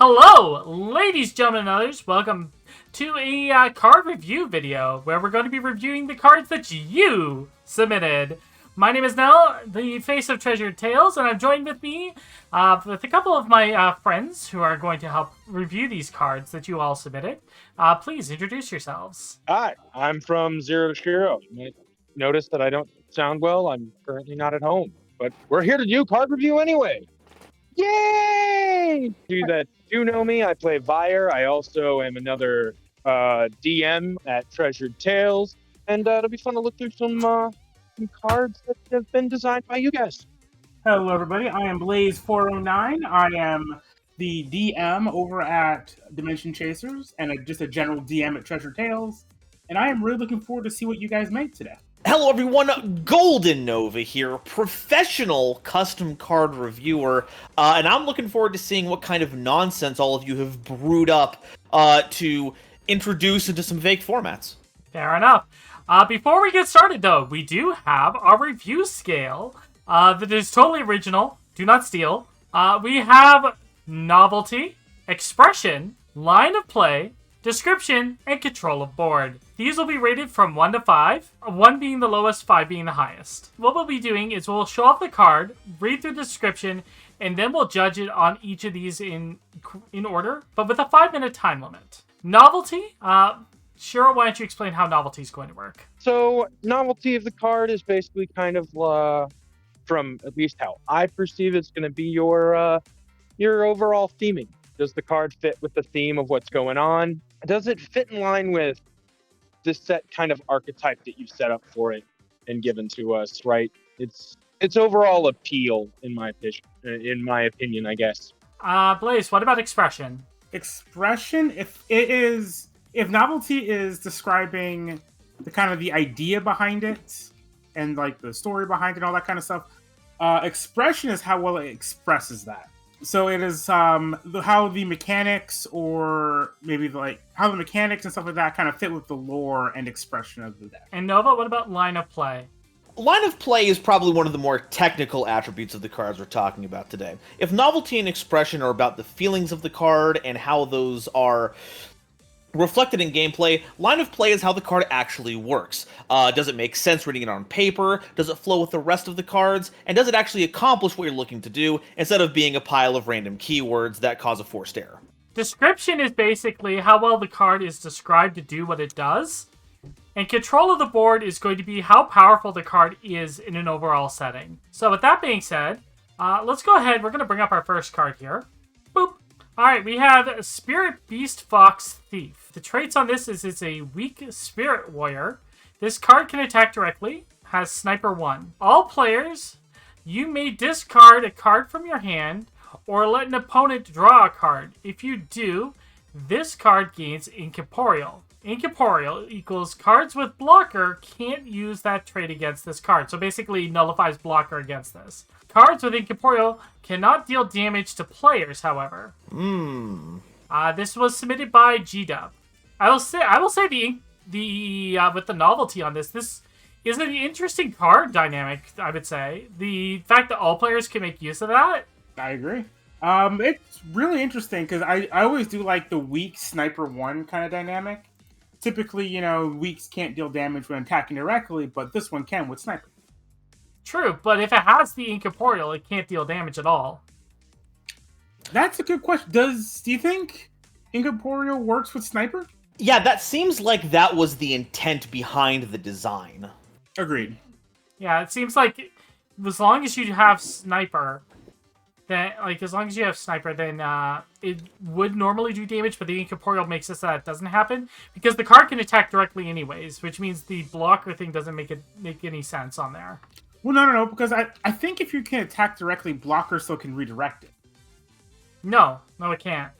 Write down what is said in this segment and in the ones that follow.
Hello, ladies, gentlemen, and others. Welcome to a card review video where we're going to be reviewing the cards that you submitted. My name is Nell, the face of Treasured Tales, and I'm joined with me with a couple of my friends who are going to help review these cards that you all submitted. Please introduce yourselves. Hi, I'm from Zero to Shiro. You might notice that I don't sound well. I'm currently not at home, but we're here to do card review anyway. Yay! You that do know me, I play Vire. I also am another DM at Treasured Tales, and it'll be fun to look through some cards that have been designed by you guys. Hello, everybody. I am Blaze409. I am the DM over at Dimension Chasers and just a general DM at Treasure Tales. And I am really looking forward to see what you guys made today. Hello everyone, Golden Nova here, professional custom card reviewer, and I'm looking forward to seeing what kind of nonsense all of you have brewed up to introduce into some fake formats. Fair enough. Before we get started, though, we do have our review scale that is totally original. Do not steal. We have novelty, expression, line of play, description, and control of board. These will be rated from 1 to 5, 1 being the lowest, 5 being the highest. What we'll be doing is we'll show off the card, read through the description, and then we'll judge it on each of these in order, but with a 5-minute time limit. Novelty, Shiro, why don't you explain how novelty is going to work? So, novelty of the card is basically kind of, from at least how I perceive it's going to be your overall theming. Does the card fit with the theme of what's going on? Does it fit in line with this set kind of archetype that you've set up for it and given to us, right? It's overall appeal, in my opinion, I guess. Blaze, what about expression? Expression, if novelty is describing the kind of the idea behind it and like the story behind it and all that kind of stuff, expression is how well it expresses that. So it is how the mechanics, or maybe like how the mechanics and stuff like that kind of fit with the lore and expression of the deck. And Nova, what about line of play? Line of play is probably one of the more technical attributes of the cards we're talking about today. If novelty and expression are about the feelings of the card and how those are reflected in gameplay, line of play is how the card actually works. Does it make sense reading it on paper? Does it flow with the rest of the cards? And does it actually accomplish what you're looking to do, instead of being a pile of random keywords that cause a forced error? Description is basically how well the card is described to do what it does. And control of the board is going to be how powerful the card is in an overall setting. So with that being said, let's go ahead. We're going to bring up our first card here. Boop. Alright, we have Spirit Beast Fox Thief. The traits on this is it's a weak Spirit Warrior. This card can attack directly, has Sniper 1. All players, you may discard a card from your hand or let an opponent draw a card. If you do, this card gains Incorporeal. Incorporeal equals cards with blocker can't use that trait against this card. So basically nullifies blocker against this. Cards with Incorporeal cannot deal damage to players, however. This was submitted by GDub. I will say the with the novelty on this is an interesting card dynamic, I would say. The fact that all players can make use of that. I agree. It's really interesting because I always do like the weak Sniper 1 kind of dynamic. Typically, weaks can't deal damage when attacking directly, but this one can with Sniper. True, but if it has the Incorporeal, it can't deal damage at all. That's a good question. Do you think Incorporeal works with Sniper? Yeah, that seems like that was the intent behind the design. Agreed. Yeah, it seems like as long as you have Sniper, then it would normally do damage, but the Incorporeal makes it so that it doesn't happen because the card can attack directly anyways, which means the blocker thing doesn't make any sense on there. Well, no, because I think if you can attack directly, blocker still can redirect it. No, it can't.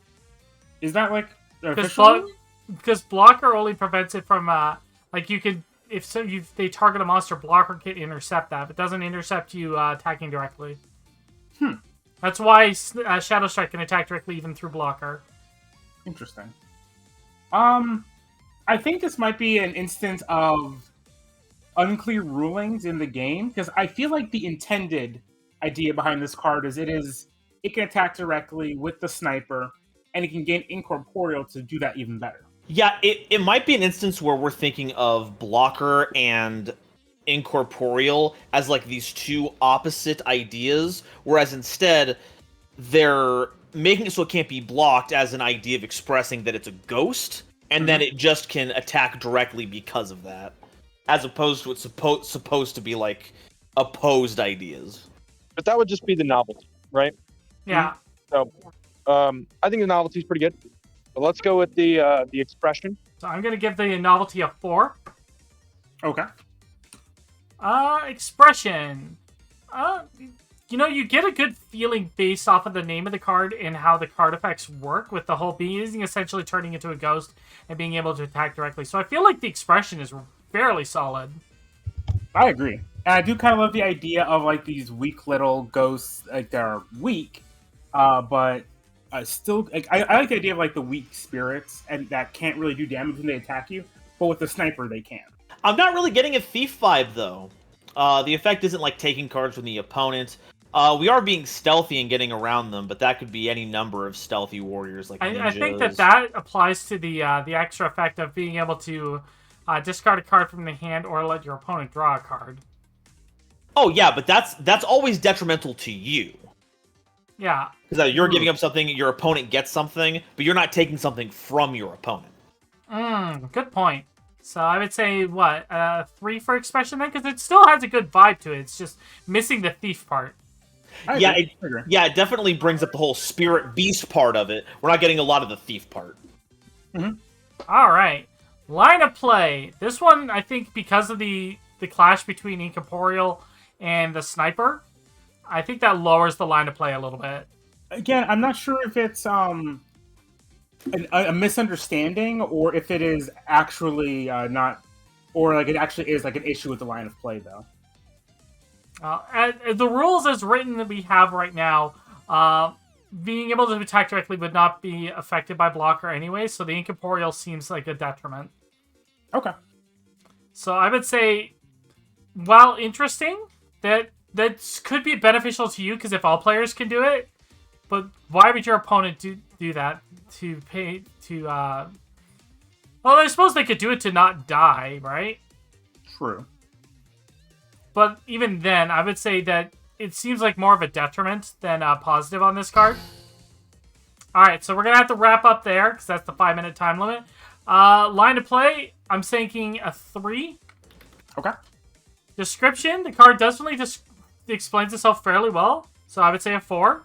Is that like official? Because blocker only prevents it from you can if they target a monster, blocker can intercept that, but doesn't intercept you attacking directly. That's why Shadow Strike can attack directly even through blocker. Interesting. I think this might be an instance of unclear rulings in the game, because I feel like the intended idea behind this card is it can attack directly with the Sniper, and it can gain incorporeal to do that even better. Yeah, it might be an instance where we're thinking of blocker and incorporeal as like these two opposite ideas, whereas instead they're making it so it can't be blocked as an idea of expressing that it's a ghost, and then it just can attack directly because of that, as opposed to it's supposed to be like opposed ideas. But that would just be the novelty, right? Yeah. So, I think the novelty is pretty good. But let's go with the expression. So I'm gonna give the novelty a 4. Okay. Expression. You get a good feeling based off of the name of the card and how the card effects work, with the whole being essentially turning into a ghost and being able to attack directly. So I feel like the expression is fairly solid. I agree. And I do kind of love the idea of like these weak little ghosts, like they're weak, but still, like, I like the idea of like the weak spirits and that can't really do damage when they attack you, but with the sniper they can. I'm not really getting a thief vibe though. The effect isn't like taking cards from the opponent. We are being stealthy and getting around them, but that could be any number of stealthy warriors like ninjas. I think that applies to the extra effect of being able to discard a card from the hand or let your opponent draw a card. Oh yeah, but that's always detrimental to you. Yeah. Because you're giving up something, your opponent gets something, but you're not taking something from your opponent. Good point. So I would say, 3 for expression then? Because it still has a good vibe to it. It's just missing the thief part. Yeah, it definitely brings up the whole spirit beast part of it. We're not getting a lot of the thief part. Mm-hmm. All right. Line of play. This one, I think, because of the clash between Incorporeal and the Sniper, I think that lowers the line of play a little bit. Again, I'm not sure if it's a misunderstanding or if it is actually not, or like it actually is like an issue with the line of play, though. The rules as written that we have right now, being able to attack directly would not be affected by blocker anyway, so the Incorporeal seems like a detriment. Okay. So I would say, while interesting, that could be beneficial to you, because if all players can do it, but why would your opponent do that? To pay to well, I suppose they could do it to not die, right? True. But even then, I would say that it seems like more of a detriment than a positive on this card. Alright, so we're going to have to wrap up there, because that's the 5-minute time limit. Line of play, I'm thinking a 3. Okay. Description, the card definitely just explains itself fairly well, so I would say a 4.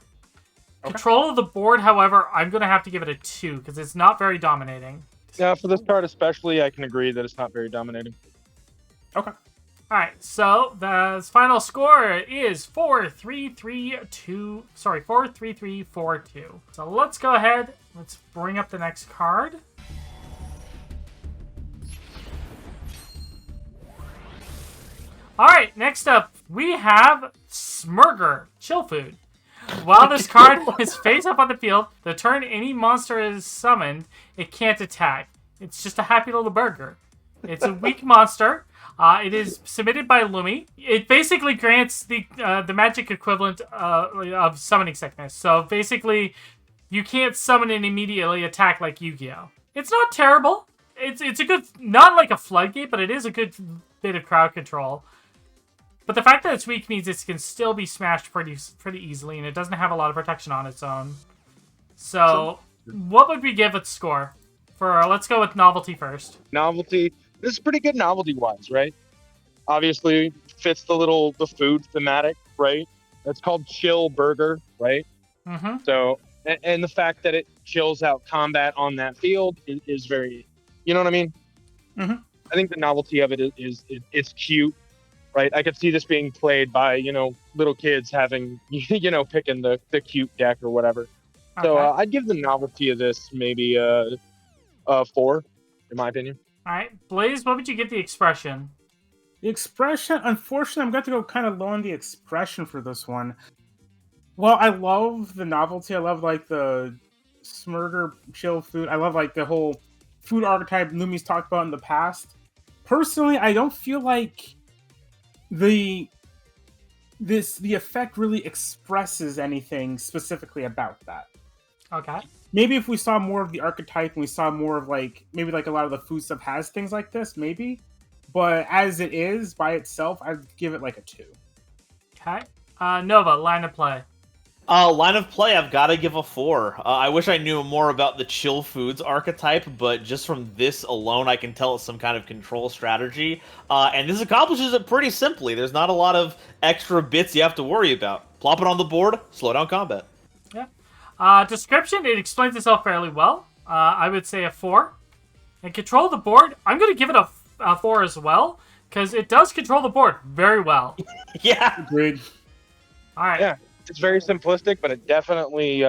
Okay. Control of the board, however, I'm going to have to give it a 2, because it's not very dominating. Yeah, for this card especially, I can agree that it's not very dominating. Okay. Alright, so the final score is 4-3-3-2. Sorry, 4-3-3-4-2. So let's go ahead. Let's bring up the next card. Alright, next up, we have Smurger Chill Food. While this card is face up on the field, the turn any monster is summoned, it can't attack. It's just a happy little burger. It's a weak monster. It is submitted by Lumi. It basically grants the magic equivalent of summoning sickness. So basically, you can't summon and immediately attack like Yu-Gi-Oh! It's not terrible. It's a good, not like a floodgate, but it is a good bit of crowd control. But the fact that it's weak means it can still be smashed pretty easily, and it doesn't have a lot of protection on its own. So, what would we give its score? Let's go with novelty first. Novelty. This is pretty good novelty-wise, right? Obviously, fits the food thematic, right? It's called Chill Burger, right? Mm-hmm. So, and the fact that it chills out combat on that field is very, you know what I mean? Mm-hmm. I think the novelty of it is it's cute, right? I could see this being played by, little kids having, picking the cute deck or whatever. Okay. So I'd give the novelty of this maybe a 4, in my opinion. All right, Blaze, what would you give the expression? The expression, unfortunately, I'm going to go kind of low on the expression for this one. Well, I love the novelty. I love, like, the Smurger Chill Food. I love, like, the whole food archetype Lumi's talked about in the past. Personally, I don't feel like the effect really expresses anything specifically about that. Okay. Maybe if we saw more of the archetype and we saw more of maybe a lot of the food stuff has things like this, maybe. But as it is by itself, I'd give it a 2. Okay. Nova, line of play. Line of play, I've got to give a 4. I wish I knew more about the Chill Foods archetype, but just from this alone, I can tell it's some kind of control strategy. And this accomplishes it pretty simply. There's not a lot of extra bits you have to worry about. Plop it on the board, slow down combat. Yeah. Description, it explains itself fairly well. I would say a 4. And control of the board, I'm going to give it a 4 as well, because it does control the board very well. Yeah. Agreed. All right. Yeah. It's very simplistic, but it definitely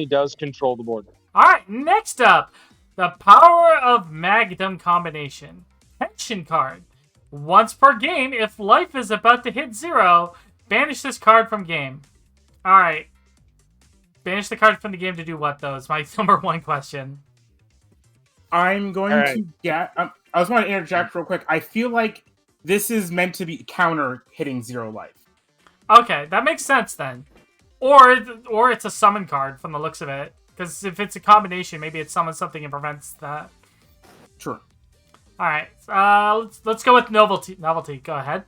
does control the board. All right, next up, the Power of Magdom combination. Henshin card. Once per game, if life is about to hit 0, banish this card from game. All right. Banish the card from the game to do what, though? Is my number 1 question. I'm going to get... I just want to interject real quick. I feel like this is meant to be counter hitting 0 life. Okay, that makes sense then. Or it's a summon card from the looks of it. Because if it's a combination, maybe it summons something and prevents that. Sure. Alright, let's go with novelty. Novelty, go ahead.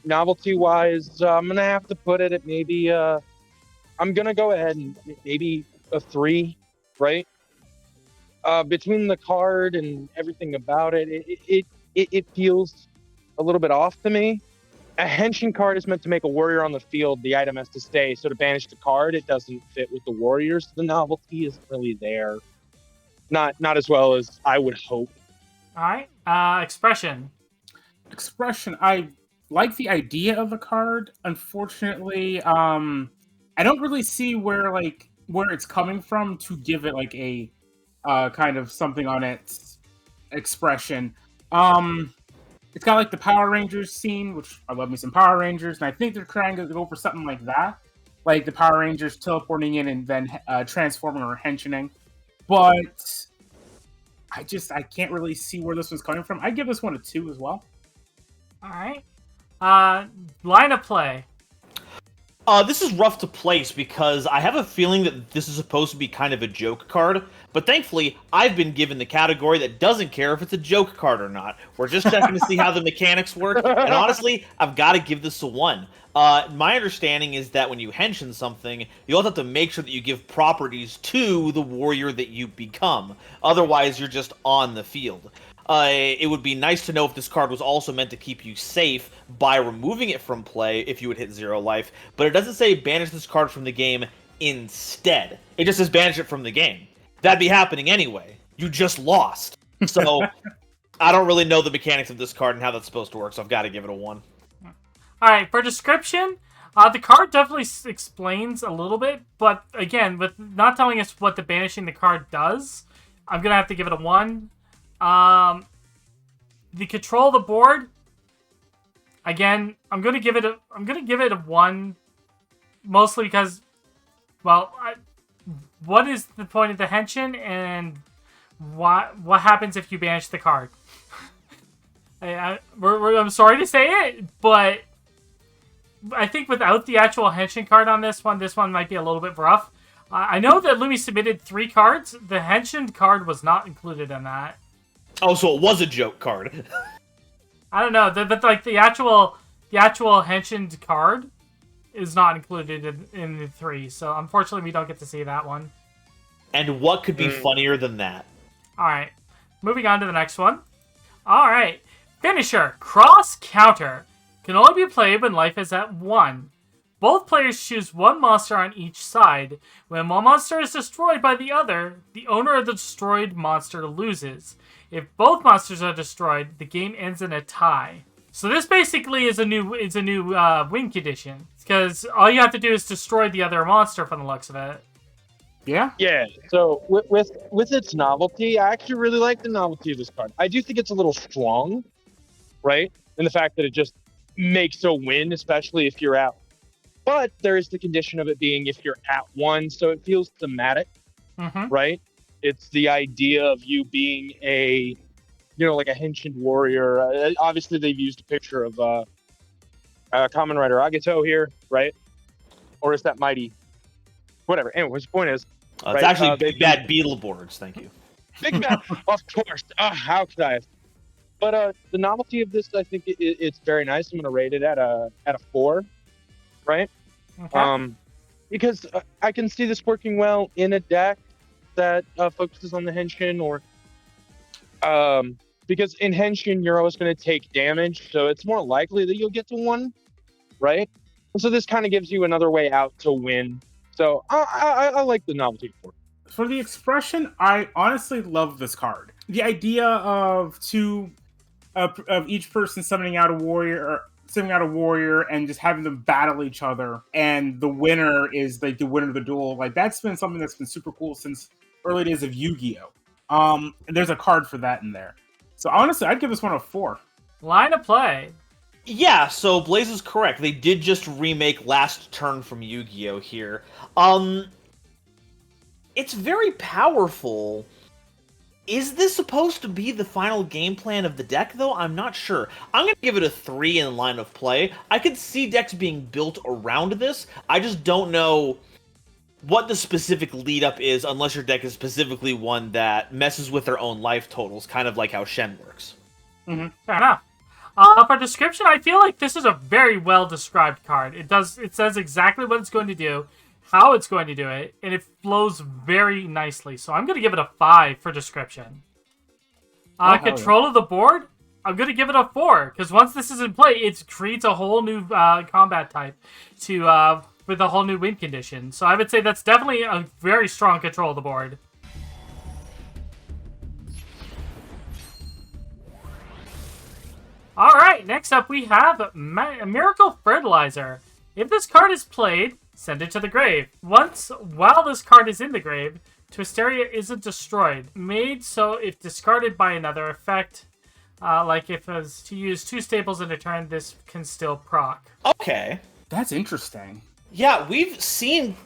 Novelty-wise, I'm going to have to put it at maybe... I'm going to go ahead and maybe a 3, right? Between the card and everything about it, it feels a little bit off to me. A Henshin card is meant to make a warrior on the field. The item has to stay. So to banish the card, it doesn't fit with the warriors. The novelty isn't really there. Not as well as I would hope. All right. Expression. Expression. I like the idea of the card. Unfortunately, I don't really see where it's coming from to give it a kind of something on its expression. It's got the Power Rangers scene, which I love me some Power Rangers, and I think they're trying to go for something like that. Like the Power Rangers teleporting in and then transforming or henshining. But I can't really see where this one's coming from. I give this one a 2 as well. Alright. Line of play. This is rough to place because I have a feeling that this is supposed to be kind of a joke card, but thankfully, I've been given the category that doesn't care if it's a joke card or not. We're just checking to see how the mechanics work, and honestly, I've got to give this a 1. My understanding is that when you henshin something, you also have to make sure that you give properties to the warrior that you become. Otherwise, you're just on the field. It would be nice to know if this card was also meant to keep you safe by removing it from play if you would hit 0 life, but it doesn't say banish this card from the game instead. It just says banish it from the game. That'd be happening anyway. You just lost. So, I don't really know the mechanics of this card and how that's supposed to work, so I've got to give it a 1. Alright, for description, the card definitely explains a little bit, but again, with not telling us what the banishing the card does, I'm going to have to give it a 1. The control of the board, again, I'm gonna give it a 1, mostly because, well, what is the point of the henshin, and what happens if you banish the card? I'm sorry to say it, but I think without the actual henshin card on this one might be a little bit rough. I know that Lumi submitted 3 cards. The henshin card was not included in that. Oh, so it was a joke card. I don't know, but the actual henshin card is not included in the 3, so unfortunately we don't get to see that one. And what could be funnier than that? Alright, moving on to the next one. Alright, Finisher, Cross Counter. Can only be played when life is at 1. Both players choose one monster on each side. When one monster is destroyed by the other, the owner of the destroyed monster loses. If both monsters are destroyed, the game ends in a tie. So this basically is a new win condition, because all you have to do is destroy the other monster from the looks of it. Yeah? Yeah, so with its novelty, I actually really like the novelty of this card. I do think it's a little strong, right? In the fact that it just makes a win, especially if you're out. But there is the condition of it being if you're at 1, so it feels thematic, right? It's the idea of you being a, like a Henshin warrior. Obviously, they've used a picture of Kamen Rider Agato here, right? Or is that Mighty? whatever. Anyways, the point is, It's actually Big Bad Beetleborgs. Thank you. Big Bad, of course. How could I? But the novelty of this, I think it's very nice. I'm gonna rate it at a 4, right? Okay. Because I can see this working well in a deck that focuses on the Henshin, or because in Henshin you're always going to take damage, so it's more likely that you'll get to 1, right? And so this kind of gives you another way out to win. So I like the novelty for it. For the expression, I honestly love this card. The idea of of each person summoning out a warrior and just having them battle each other, and the winner is like the winner of the duel. Like, that's been something that's been super cool since early days of Yu-Gi-Oh! And there's a card for that in there. So honestly, I'd give this one a 4. Line of play. Yeah, so Blaze is correct. They did just remake Last Turn from Yu-Gi-Oh! Here. It's very powerful. Is this supposed to be the final game plan of the deck, though? I'm not sure. I'm going to give it a 3 in line of play. I could see decks being built around this. I just don't know what the specific lead-up is, unless your deck is specifically one that messes with their own life totals, kind of like how Shen works. Mm-hmm. Fair enough. For description, I feel like this is a very well-described card. It says exactly what it's going to do, how it's going to do it, and it flows very nicely. So I'm going to give it a 5 for description. Control of the board, I'm going to give it a 4, because once this is in play, it creates a whole new combat type with a whole new win condition. So I would say that's definitely a very strong control of the board. Alright, next up we have Miracle Fertilizer. If this card is played, send it to the grave. While this card is in the grave, Twisteria isn't destroyed. Made so if discarded by another effect, like if it was to use 2 staples in a turn, this can still proc. Okay. That's interesting. Yeah, we've seen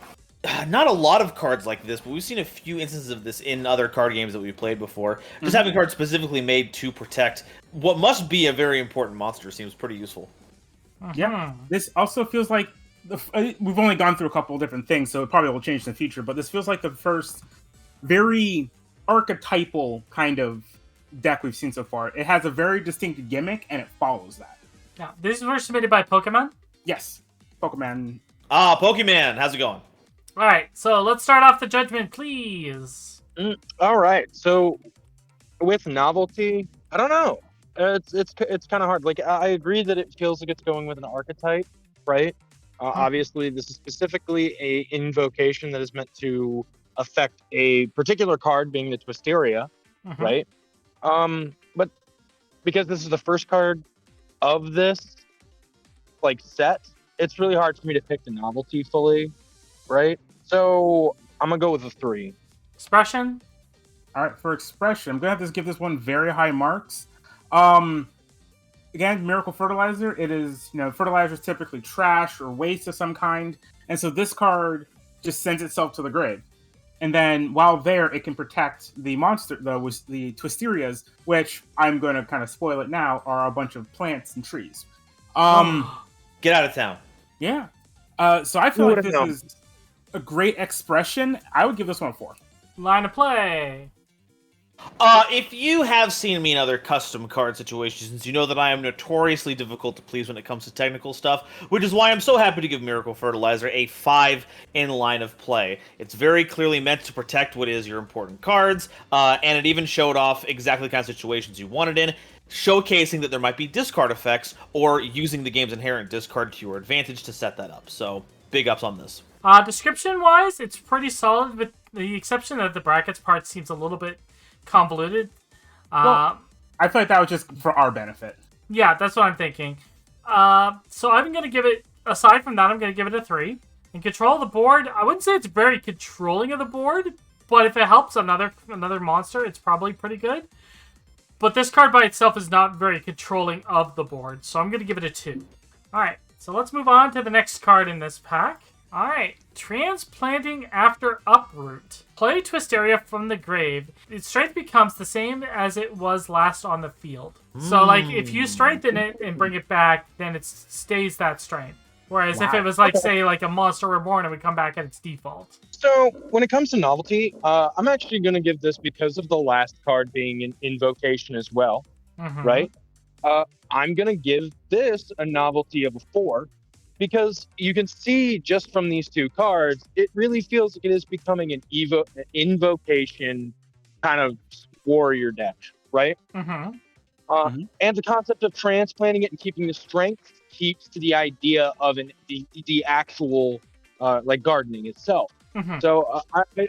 not a lot of cards like this, but we've seen a few instances of this in other card games that we've played before. Just having cards specifically made to protect what must be a very important monster seems pretty useful. Yeah, this also feels like we've only gone through a couple of different things, so it probably will change in the future, but this feels like the first very archetypal kind of deck we've seen so far. It has a very distinct gimmick, and it follows that. Yeah, this was submitted by Pokemon? Yes, Pokemon. Pokemon, how's it going? Alright, so let's start off the judgment, please. All right, so with novelty, I don't know. It's kind of hard. Like, I agree that it feels like it's going with an archetype, right? Obviously, this is specifically a invocation that is meant to affect a particular card, being the Twisteria, right? But because this is the first card of this like set, it's really hard for me to pick the novelty fully, right? So I'm gonna go with a 3. Expression. All right, for expression, I'm gonna have to give this one very high marks. Again, Miracle Fertilizer, it is, fertilizer is typically trash or waste of some kind, and so this card just sends itself to the grave. And then while there, it can protect the monster, the Twisterias, which I'm going to kind of spoil it now, are a bunch of plants and trees. Get out of town. Yeah. So I feel like this is a great expression. I would give this one a 4. Line of play. If you have seen me in other custom card situations, you know that I am notoriously difficult to please when it comes to technical stuff, which is why I'm so happy to give Miracle Fertilizer a 5 in line of play. It's very clearly meant to protect what is your important cards, and it even showed off exactly the kind of situations you want it in, showcasing that there might be discard effects, or using the game's inherent discard to your advantage to set that up. So, big ups on this. Description-wise, it's pretty solid, with the exception that the brackets part seems a little bit convoluted. Well, I feel like that was just for our benefit. Yeah, that's what I'm thinking. So I'm going to give it, aside from that, I'm going to give it a 3. And control of the board, I wouldn't say it's very controlling of the board, but if it helps another monster, it's probably pretty good. But this card by itself is not very controlling of the board, so I'm going to give it a 2. Alright, so let's move on to the next card in this pack. Alright, Transplanting After Uproot. Play Twisteria from the grave. Its strength becomes the same as it was last on the field. So, like, if you strengthen it and bring it back, then it stays that strength. Whereas if Wow. it was like, Okay. say, like a Monster Reborn, it would come back at its default. So when it comes to novelty, I'm actually going to give this, because of the last card being an invocation as well, Mhm. right? I'm going to give this a novelty of a 4, because you can see just from these two cards, it really feels like it is becoming an invocation kind of warrior deck, right? Mhm. And the concept of transplanting it and keeping the strength keeps to the idea of the actual like gardening itself. Mhm. So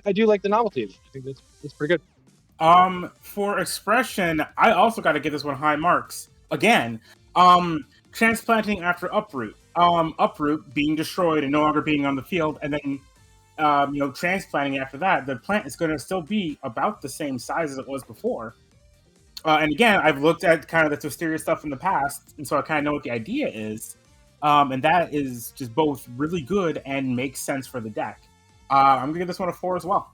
I do like the novelty of it. I think that's pretty good. For expression, I also got to give this one high marks again. Transplanting after uproot. Uproot being destroyed and no longer being on the field, and then transplanting after that, the plant is going to still be about the same size as it was before. And again, I've looked at kind of the Twisteria stuff in the past, and so I kind of know what the idea is. And that is just both really good and makes sense for the deck. I'm gonna give this one a 4 as well.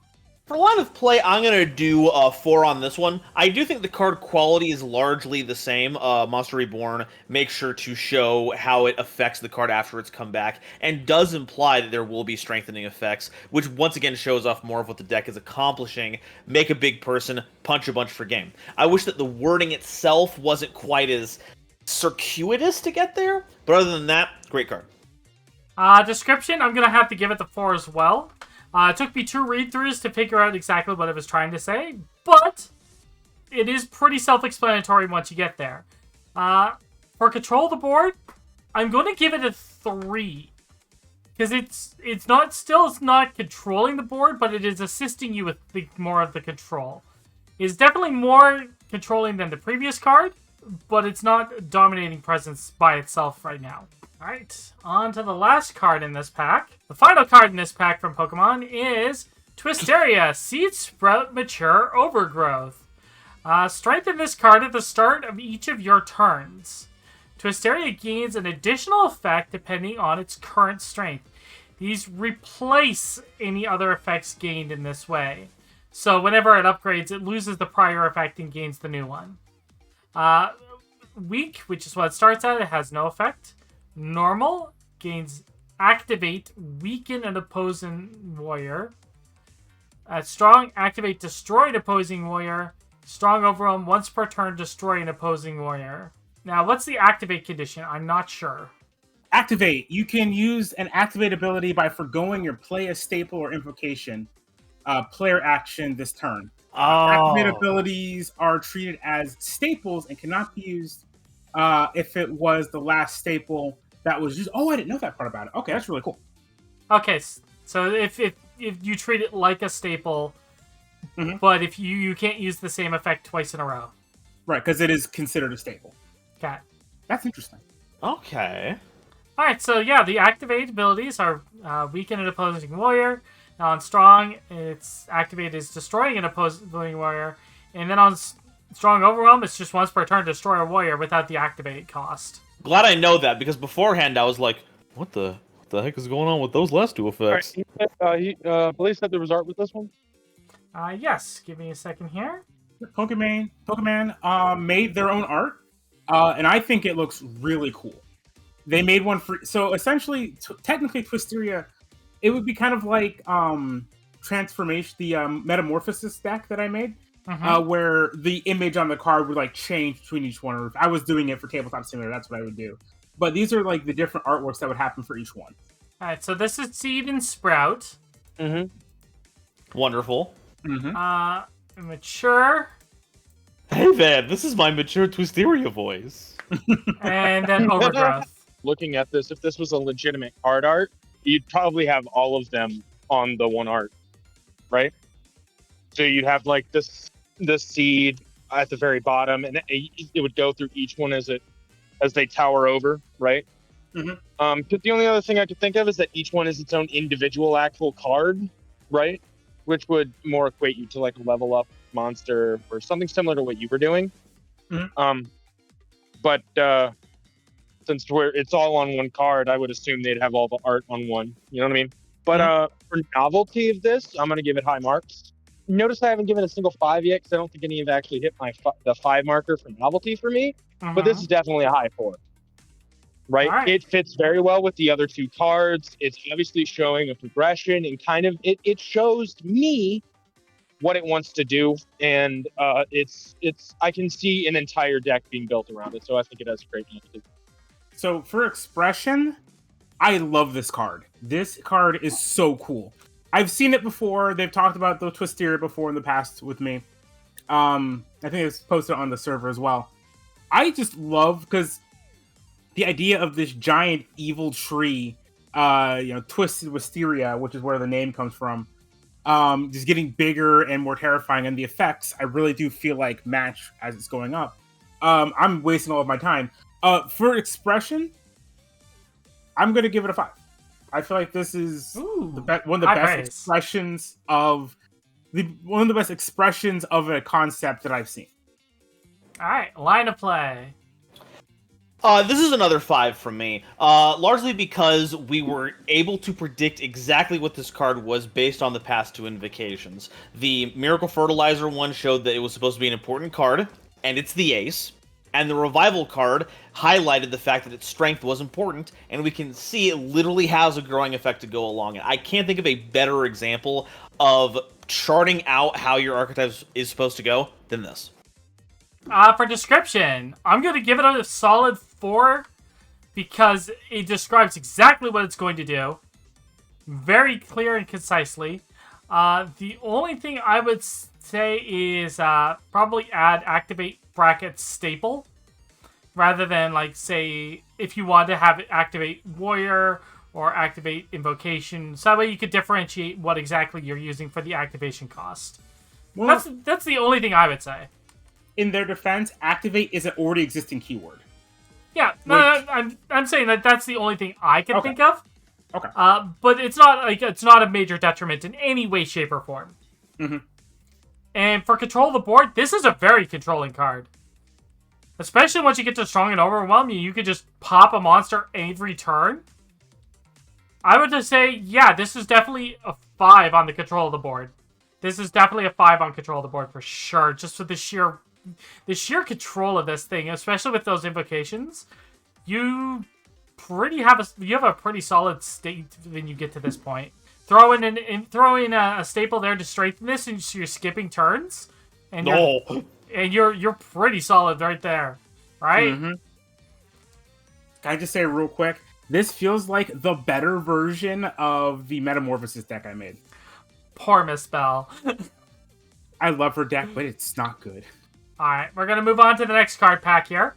For line of play, I'm going to do a 4 on this one. I do think the card quality is largely the same. Monster Reborn makes sure to show how it affects the card after its comeback, and does imply that there will be strengthening effects, which once again shows off more of what the deck is accomplishing. Make a big person, punch a bunch for game. I wish that the wording itself wasn't quite as circuitous to get there, but other than that, great card. Description, I'm going to have to give it the 4 as well. It took me 2 read-throughs to figure out exactly what it was trying to say, but it is pretty self-explanatory once you get there. For control of the board, I'm going to give it a 3. Because it's not controlling the board, but it is assisting you with more of the control. It's definitely more controlling than the previous card, but it's not dominating presence by itself right now. Alright, on to the last card in this pack. The final card in this pack from Pokemon is Twisteria, Seed Sprout Mature Overgrowth. Strengthen this card at the start of each of your turns. Twisteria gains an additional effect depending on its current strength. These replace any other effects gained in this way. So whenever it upgrades, it loses the prior effect and gains the new one. Weak, which is what it starts at, it has no effect. Normal gains Activate, Weaken an opposing warrior. Strong, Activate, Destroy an opposing warrior. Strong Overwhelm, once per turn, destroy an opposing warrior. Now, what's the Activate condition? I'm not sure. Activate. You can use an activate ability by forgoing your play a staple or invocation player action this turn. Activate abilities are treated as staples and cannot be used if it was the last staple that was used. Oh, I didn't know that part about it. Okay, that's really cool. Okay, so if you treat it like a staple, but if you can't use the same effect twice in a row. Right, because it is considered a staple. Okay. That's interesting. Okay. Alright, so yeah, the activate abilities are Weaken an opposing warrior. On Strong, its activate is destroying an opposing warrior. And then on Strong Overwhelm, it's just once per turn destroy a warrior without the activate cost. Glad I know that, because beforehand I was like, what the heck is going on with those last two effects? Blaze said there was art with this one. Yes, give me a second here. Pokemon made their own art, and I think it looks really cool. They made one for... So essentially, technically Twisteria, it would be kind of like Transformation, the Metamorphosis deck that I made, where the image on the card would like change between each one. Or if I was doing it for Tabletop Simulator, that's what I would do. But these are like the different artworks that would happen for each one. Alright, so this is Seed and Sprout. Wonderful. Mature. Hey there, this is my mature Twisteria voice. And then Overgrowth. Looking at this, if this was a legitimate card art, you'd probably have all of them on the one art, right? So you'd have like the seed at the very bottom, and it would go through each one as they tower over, right? Because the only other thing I could think of is that each one is its own individual actual card, right? Which would more equate you to like a level up monster or something similar to what you were doing. But since it's all on one card, I would assume they'd have all the art on one. You know what I mean? But for novelty of this, I'm gonna give it high marks. Notice I haven't given a single 5 yet because I don't think any have actually hit the 5 marker for novelty for me. But this is definitely a high 4. right? All right. It fits very well with the other two cards. It's obviously showing a progression and kind of it shows me what it wants to do, and it's I can see an entire deck being built around it. So I think it has great utility. So for expression, I love this card. This card is so cool. I've seen it before. They've talked about the Twisteria before in the past with me. I think it's posted on the server as well. I just love because the idea of this giant evil tree, twisted Twisteria, which is where the name comes from, just getting bigger and more terrifying, and the effects I really do feel like match as it's going up. I'm wasting all of my time. For expression, I'm gonna give it a 5. I feel like this is one of the best expressions of a concept that I've seen. All right, line of play. This is another 5 from me, largely because we were able to predict exactly what this card was based on the past 2 invocations. The Miracle Fertilizer one showed that it was supposed to be an important card, and it's the ace. And the Revival card highlighted the fact that its strength was important, and we can see it literally has a growing effect to go along it. I can't think of a better example of charting out how your archetype is supposed to go than this. For description, I'm going to give it a solid 4 because it describes exactly what it's going to do. Very clear and concisely. The only thing I would say is probably add activate bracket staple rather than, like, say, if you want to have it activate warrior or activate invocation. So that way you could differentiate what exactly you're using for the activation cost. Well, that's the only thing I would say. In their defense, activate is an already existing keyword. Yeah, I'm saying that that's the only thing I can think of. Okay. But it's not a major detriment in any way, shape, or form. Mm-hmm. And for control of the board, this is a very controlling card. Especially once you get to Strong and Overwhelm, you could just pop a monster every turn. I would just say, yeah, this is definitely a 5 on the control of the board. This is definitely a 5 on control of the board for sure. Just with the sheer control of this thing, especially with those invocations, you have a pretty solid state when you get to this point. Throw in a staple there to strengthen this, and so you're skipping turns, and you're pretty solid right there, right? Mm-hmm. Can I just say real quick? This feels like the better version of the Metamorphosis deck I made. Poor Miss Bell. I love her deck, but it's not good. All right, we're gonna move on to the next card pack here.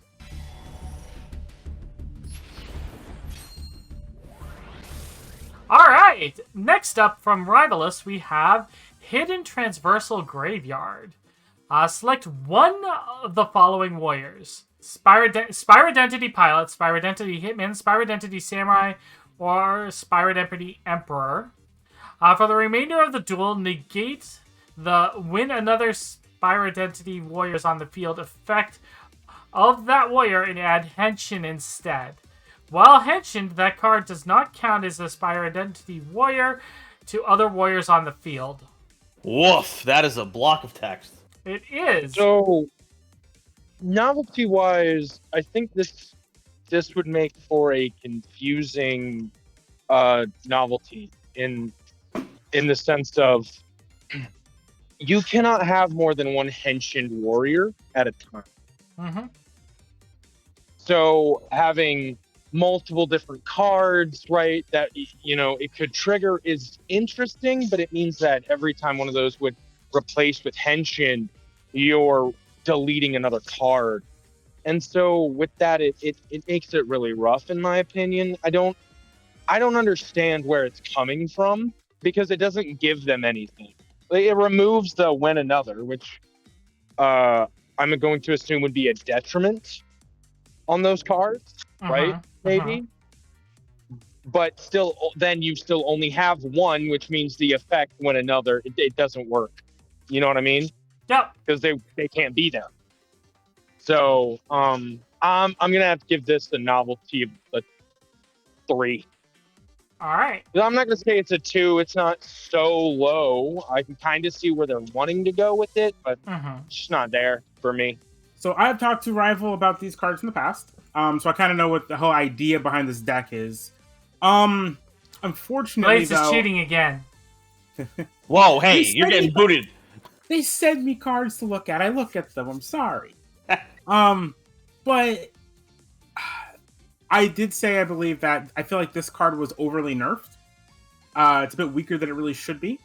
Alright, next up from Rivalus, we have Hidden Transversal Graveyard. Select one of the following warriors. Spirdentity Pilot, Spirdentity Hitman, Spirdentity Samurai, or Spirdentity Emperor. For the remainder of the duel, negate the when another Spirdentity warriors on the field effect of that warrior and add Henshin instead. While Henshin, that card does not count as a Spirdentity warrior to other warriors on the field. Woof, that is a block of text. It is. So, novelty-wise, I think this would make for a confusing novelty in the sense of you cannot have more than one Henshin warrior at a time. Mm-hmm. So having multiple different cards, right, that, it could trigger is interesting, but it means that every time one of those would replace with Henshin, you're deleting another card. And so with that, it makes it really rough, in my opinion. I don't understand where it's coming from, because it doesn't give them anything. It removes the win another, which I'm going to assume would be a detriment on those cards, right? Maybe. But still, then you still only have one, which means the effect when another, it doesn't work. You know what I mean? Yep. Because they can't be there. So I'm gonna have to give this the novelty of a 3. All right. I'm not gonna say it's a 2. It's not so low. I can kind of see where they're wanting to go with it, but it's just not there for me. So I have talked to Rival about these cards in the past. So I kind of know what the whole idea behind this deck is. Unfortunately, Blaze is cheating again. Whoa, hey, you're getting booted. They send me cards to look at. I look at them. I'm sorry. But I did say I believe that I feel like this card was overly nerfed. It's a bit weaker than it really should be.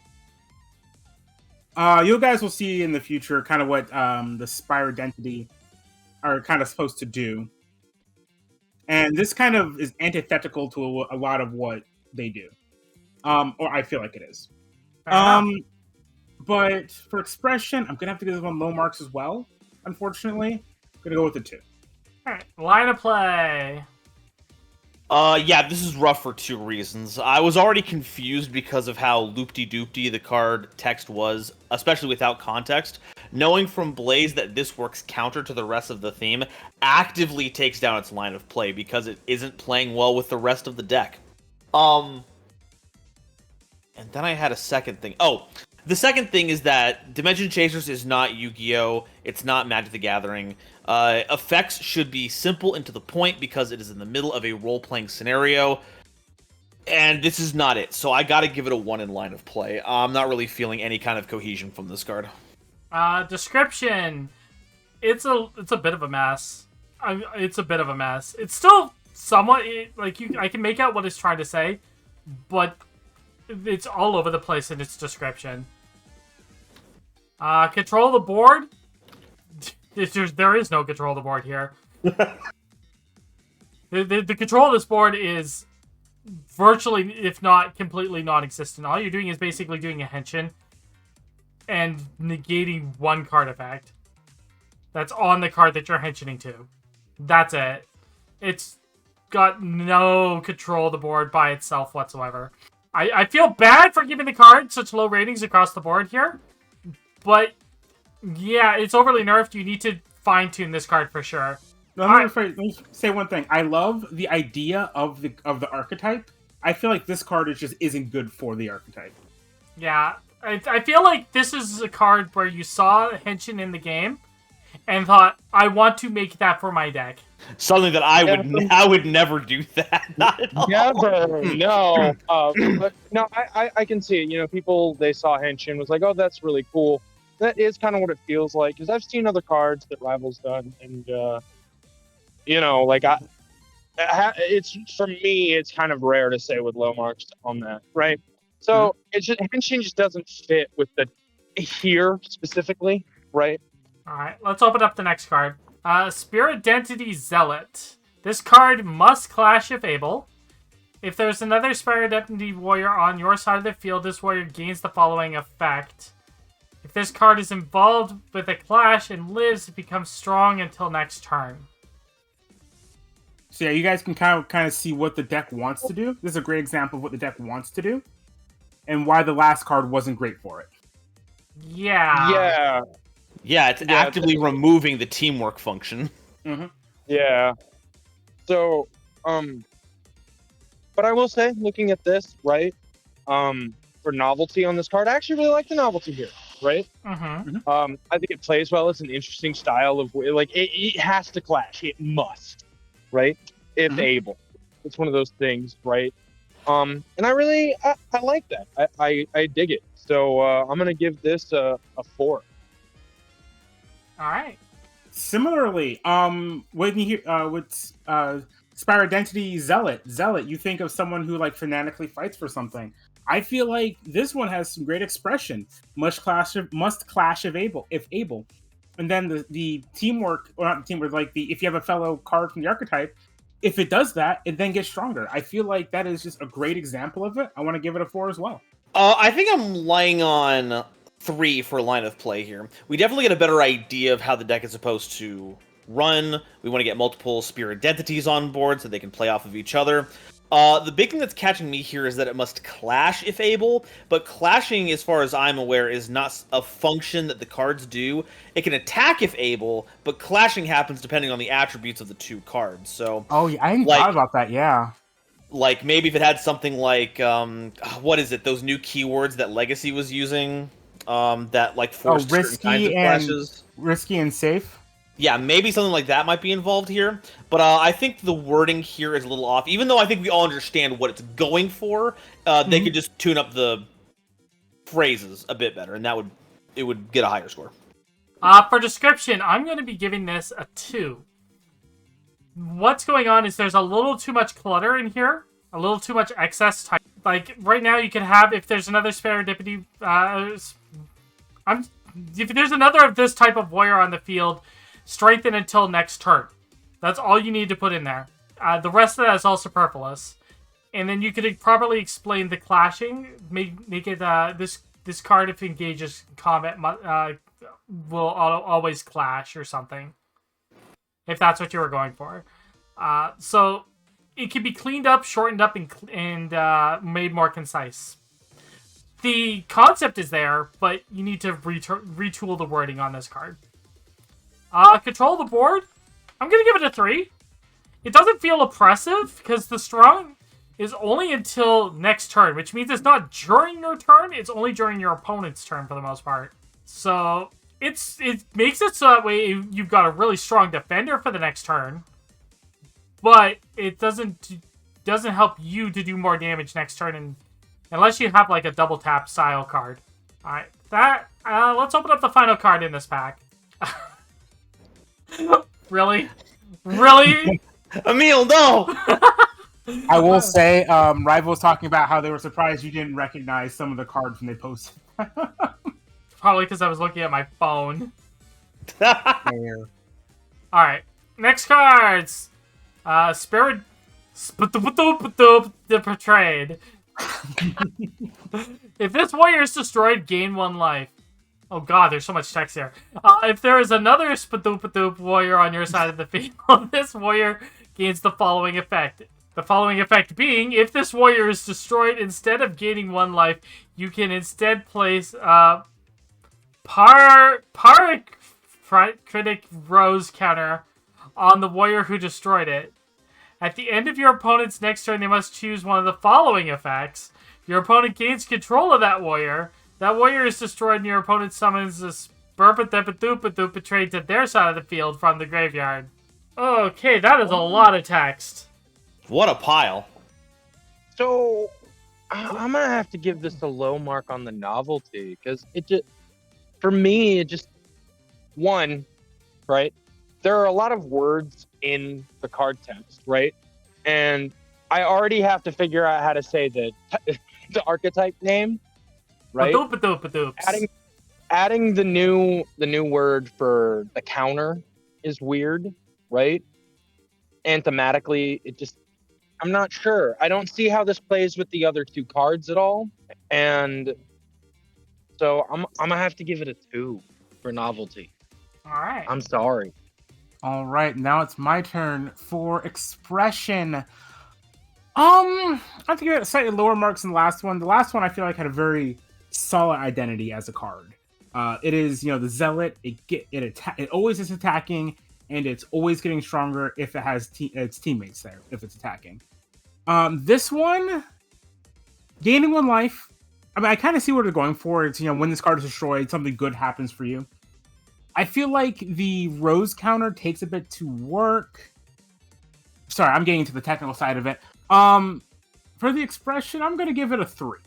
You guys will see in the future kind of what the Spirdentity are kind of supposed to do. And this kind of is antithetical to a lot of what they do. Or I feel like it is. But for expression, I'm going to have to give this one low marks as well, unfortunately. I'm going to go with a 2. Alright, line of play. Yeah, this is rough for 2 reasons. I was already confused because of how loop-de-doop-de the card text was, especially without context. Knowing from Blaze that this works counter to the rest of the theme actively takes down its line of play because it isn't playing well with the rest of the deck. And then I had a second thing. Oh, the second thing is that Dimension Chasers is not Yu-Gi-Oh! It's not Magic the Gathering. Effects should be simple and to the point because it is in the middle of a role-playing scenario. And this is not it, so I gotta give it a 1 in line of play. I'm not really feeling any kind of cohesion from this card. Description. It's a bit of a mess. It's a bit of a mess. It's still somewhat I can make out what it's trying to say, but it's all over the place in its description. Control the board. There is no control of the board here. the control of this board is virtually, if not completely non-existent. All you're doing is basically doing a Henshin and negating one card effect that's on the card that you're Henshining to. That's it. It's got no control of the board by itself whatsoever. I feel bad for giving the card such low ratings across the board here, but yeah, it's overly nerfed. You need to fine-tune this card for sure. Let me say one thing. I love the idea of the archetype. I feel like this card just isn't good for the archetype. Yeah, I feel like this is a card where you saw Henshin in the game and thought, I want to make that for my deck. Something that I would never do that. Not at all. Never, no. But no, I can see it. You know, people, they saw Henshin, was like, oh, that's really cool. That is kind of what it feels like, because I've seen other cards that Rival's done, and you know, like it's for me, it's kind of rare to say with low marks on that, right? So it's just Henshin just doesn't fit with the here specifically, right? All right, let's open up the next card. Spirdentity Zealot. This card must clash if able. If there's another Spirdentity warrior on your side of the field, this warrior gains the following effect. If this card is involved with a clash and lives, it becomes strong until next turn. So yeah, you guys can kind of see what the deck wants to do. This is a great example of what the deck wants to do, and why the last card wasn't great for it. Yeah. Yeah, it's actively removing the teamwork function. Mm-hmm. Yeah. So, but I will say, looking at this, right, for novelty on this card, I actually really like the novelty here, right? Mm-hmm. I think it plays well. It's an interesting style of, like, it has to clash. It must, right? If able. It's one of those things, right? And I really, I like that. I dig it. So I'm going to give this a 4. All right. Similarly, when you hear with Spirdentity Zealot, you think of someone who like fanatically fights for something. I feel like this one has some great expression. Must clash if able, and then the teamwork, or not teamwork, like if you have a fellow card from the archetype, if it does that, it then gets stronger. I feel like that is just a great example of it. I want to give it a 4 as well. I think I'm lying on 3 for line of play here. We definitely get a better idea of how the deck is supposed to run. We want to get multiple Spirdentities on board so they can play off of each other. The big thing that's catching me here is that it must clash if able, but clashing, as far as I'm aware, is not a function that the cards do. It can attack if able, but clashing happens depending on the attributes of the 2 cards. So, oh, yeah, I hadn't thought about that, yeah. Like, maybe if it had something like, what is it, those new keywords that Legacy was using, that, like, forced certain kinds of clashes. Risky and safe? Yeah, maybe something like that might be involved here, but I think the wording here is a little off. Even though I think we all understand what it's going for, they could just tune up the phrases a bit better, and it would get a higher score. For description, I'm going to be giving this a 2. What's going on is there's a little too much clutter in here, a little too much excess type. Like, right now you can have, if there's another Spirdentity, if there's another of this type of warrior on the field, strengthen until next turn. That's all you need to put in there. The rest of that is all superfluous. And then you could properly explain the clashing. Make it this card, if it engages combat, will always clash or something. If that's what you were going for. So it can be cleaned up, shortened up, and made more concise. The concept is there, but you need to retool the wording on this card. Control the board. I'm going to give it a 3. It doesn't feel oppressive, because the strong is only until next turn, which means it's not during your turn, it's only during your opponent's turn for the most part. So, it makes it so that way you've got a really strong defender for the next turn, but it doesn't help you to do more damage next turn, unless you have like a double tap style card. Alright, let's open up the final card in this pack. Really? Really? Emil, no! I will say, Rival was talking about how they were surprised you didn't recognize some of the cards when they posted. Probably because I was looking at my phone. Fair. Alright, next cards! Spirit... The Betrayed. If this warrior is destroyed, gain 1 life. Oh god, there's so much text here. If there is another Spadoop warrior on your side of the field, this warrior gains the following effect. The following effect being, if this warrior is destroyed, instead of gaining 1 life, you can instead place Critic Rose counter on the warrior who destroyed it. At the end of your opponent's next turn, they must choose one of the following effects. Your opponent gains control of that warrior. That warrior is destroyed and your opponent summons a Spurpadoop betrayed to their side of the field from the graveyard. Okay, that is a lot of text. What a pile. So, I'm going to have to give this a low mark on the novelty, because for me, one, right? There are a lot of words in the card text, right? And I already have to figure out how to say the archetype name, right? Adding the new word for the counter is weird, right? And thematically, I'm not sure. I don't see how this plays with the other 2 cards at all. And so I'm gonna have to give it a 2 for novelty. Alright. I'm sorry. All right, now it's my turn for expression. I have to give it slightly lower marks than the last one. The last one I feel like had a very solid identity as a card. It is, the Zealot. It always is attacking, and it's always getting stronger if it has its teammates there, if it's attacking. This one, gaining 1 life. I mean, I kind of see what they're going for. It's, when this card is destroyed, something good happens for you. I feel like the Rose counter takes a bit to work. Sorry, I'm getting into the technical side of it. For the expression, I'm going to give it a 3.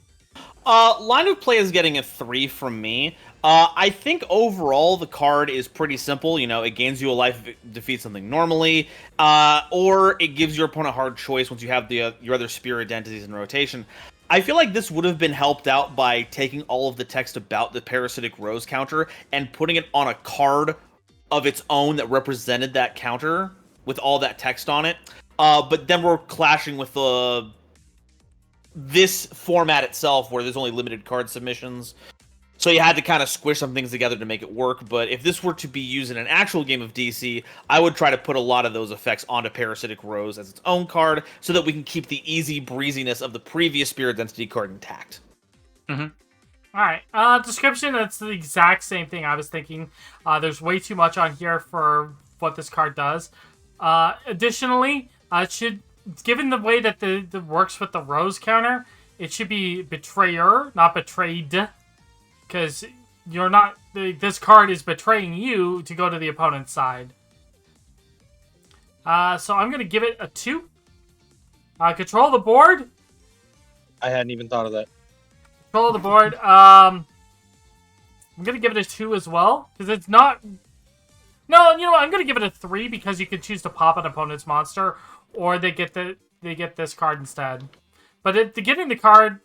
Line of play is getting a 3 from me. I think overall the card is pretty simple. It gains you a life if it defeats something normally, or it gives your opponent a hard choice once you have your other Spirdentities in rotation. I feel like this would have been helped out by taking all of the text about the Parasitic Rose counter and putting it on a card of its own that represented that counter with all that text on it. But then we're clashing with this format itself where there's only limited card submissions. So you had to kind of squish some things together to make it work. But if this were to be used in an actual game of DC, I would try to put a lot of those effects onto Parasitic Rose as its own card so that we can keep the easy breeziness of the previous Spirdentity card intact. Mm-hmm. Alright, description, that's the exact same thing I was thinking. There's way too much on here for what this card does. Additionally, given the way that the works with the Rose counter, it should be Betrayer, not Betrayed. Because this card is betraying you to go to the opponent's side. So I'm going to give it a 2. Control the board. I hadn't even thought of that. Control the board. I'm going to give it a 2 as well, because it's not... No, you know what? I'm going to give it a 3 because you can choose to pop an opponent's monster, or they get this card instead. But getting the card,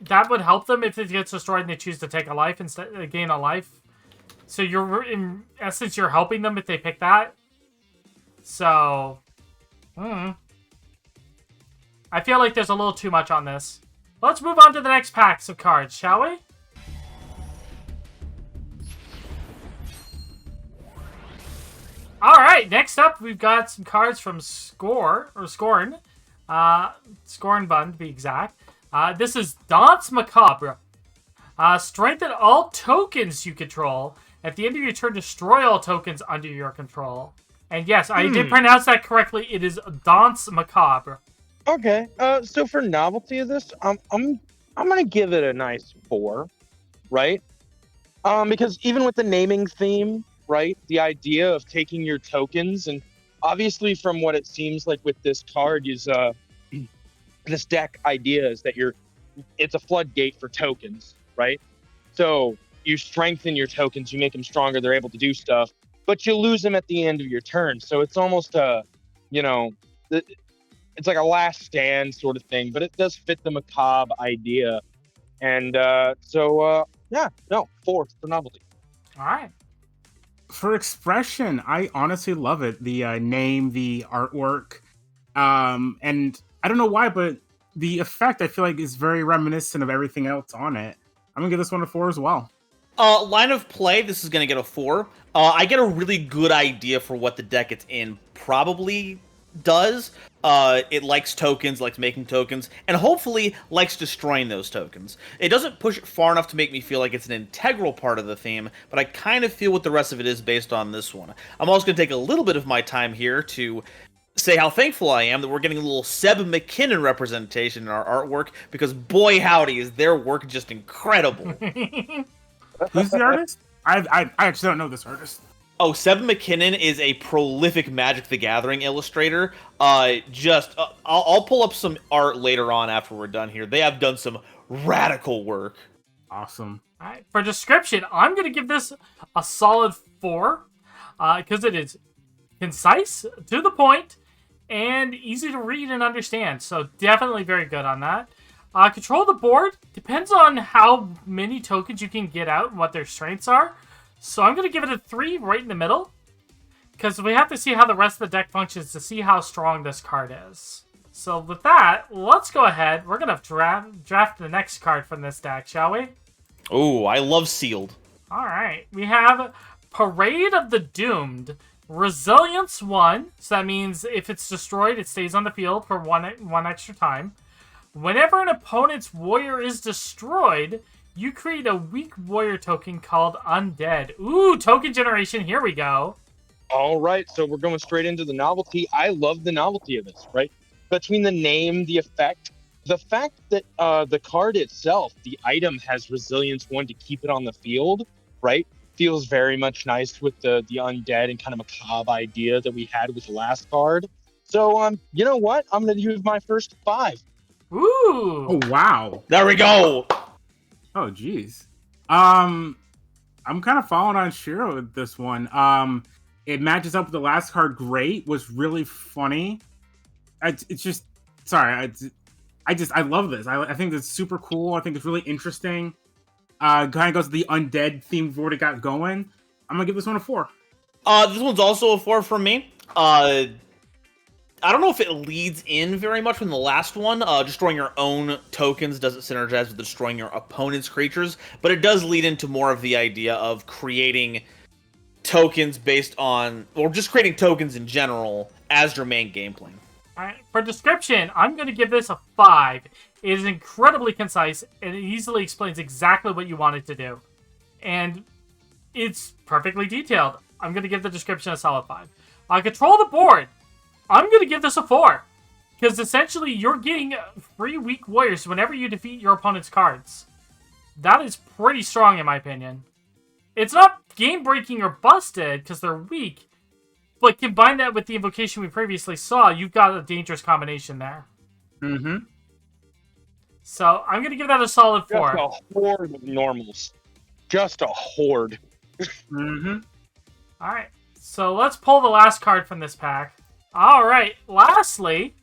that would help them if it gets destroyed and they choose to take a life instead, gain a life. So in essence, you're helping them if they pick that. So, I feel like there's a little too much on this. Let's move on to the next packs of cards, shall we? Alright, next up, we've got some cards from Scorn. Scornbun, to be exact. This is Dance Macabre. Strengthen all tokens you control. At the end of your turn, destroy all tokens under your control. And yes, I did pronounce that correctly. It is Dance Macabre. Okay. So for novelty of this, I'm gonna give it a nice 4, right? Because even with the naming theme, right, the idea of taking your tokens, and obviously from what it seems like with this card is this deck idea is that it's a floodgate for tokens, right? So you strengthen your tokens, you make them stronger, they're able to do stuff, but you lose them at the end of your turn. So it's almost it's like a last stand sort of thing, but it does fit the macabre idea. And 4 for novelty. All right. For expression, I honestly love it. The name, the artwork, and I don't know why, but the effect I feel like is very reminiscent of everything else on it. I'm gonna give this one a 4 as well. Line of play, this is gonna get a 4. I get a really good idea for what the deck it's in probably does. It likes tokens, likes making tokens, and hopefully likes destroying those tokens. It doesn't push it far enough to make me feel like it's an integral part of the theme, but I kind of feel what the rest of it is based on this one. I'm also going to take a little bit of my time here to say how thankful I am that we're getting a little Seb McKinnon representation in our artwork, because boy howdy is their work just incredible. Who's the artist? I actually don't know this artist. Oh, Seb McKinnon is a prolific Magic the Gathering illustrator. I'll pull up some art later on after we're done here. They have done some radical work. Awesome. All right. For description, I'm going to give this a solid 4 because it is concise, to the point, and easy to read and understand. So definitely very good on that. Control the board depends on how many tokens you can get out and what their strengths are. So I'm going to give it a 3 right in the middle, because we have to see how the rest of the deck functions to see how strong this card is. So with that, let's go ahead. We're going to draft the next card from this deck, shall we? Oh, I love Sealed. All right. We have Parade of the Doomed. Resilience 1, so that means if it's destroyed, it stays on the field for one extra time. Whenever an opponent's warrior is destroyed, you create a weak warrior token called Undead. Ooh, token generation. Here we go. All right, so we're going straight into the novelty. I love the novelty of this, right? Between the name, the effect, the fact that the card itself, the item has Resilience 1 to keep it on the field, right? Feels very much nice with the undead and kind of macabre idea that we had with the last card. So, you know what? I'm going to use my first 5. Ooh. Oh, wow. There we go. Oh, geez. I'm kind of following on Shiro with this one. It matches up with the last card great. Was really funny. It's just, sorry. I love this. I think it's super cool. I think it's really interesting. Kind of goes to the undead theme we've already got going. I'm gonna give this one a 4. This one's also a 4 from me. I don't know if it leads in very much from the last one. Destroying your own tokens doesn't synergize with destroying your opponent's creatures, but it does lead into more of the idea of creating tokens based on, or just creating tokens in general as your main game plan. All right. For description, I'm going to give this a 5. It is incredibly concise, and it easily explains exactly what you want it to do. And it's perfectly detailed. I'm going to give the description a solid 5. Control the board. I'm going to give this a 4. Because essentially, you're getting free weak warriors whenever you defeat your opponent's cards. That is pretty strong, in my opinion. It's not game-breaking or busted, because they're weak. But combine that with the invocation we previously saw, you've got a dangerous combination there. Mm-hmm. So I'm going to give that a solid 4. Just a horde of normals. Just a horde. Mm-hmm. All right. So let's pull the last card from this pack. All right. Lastly,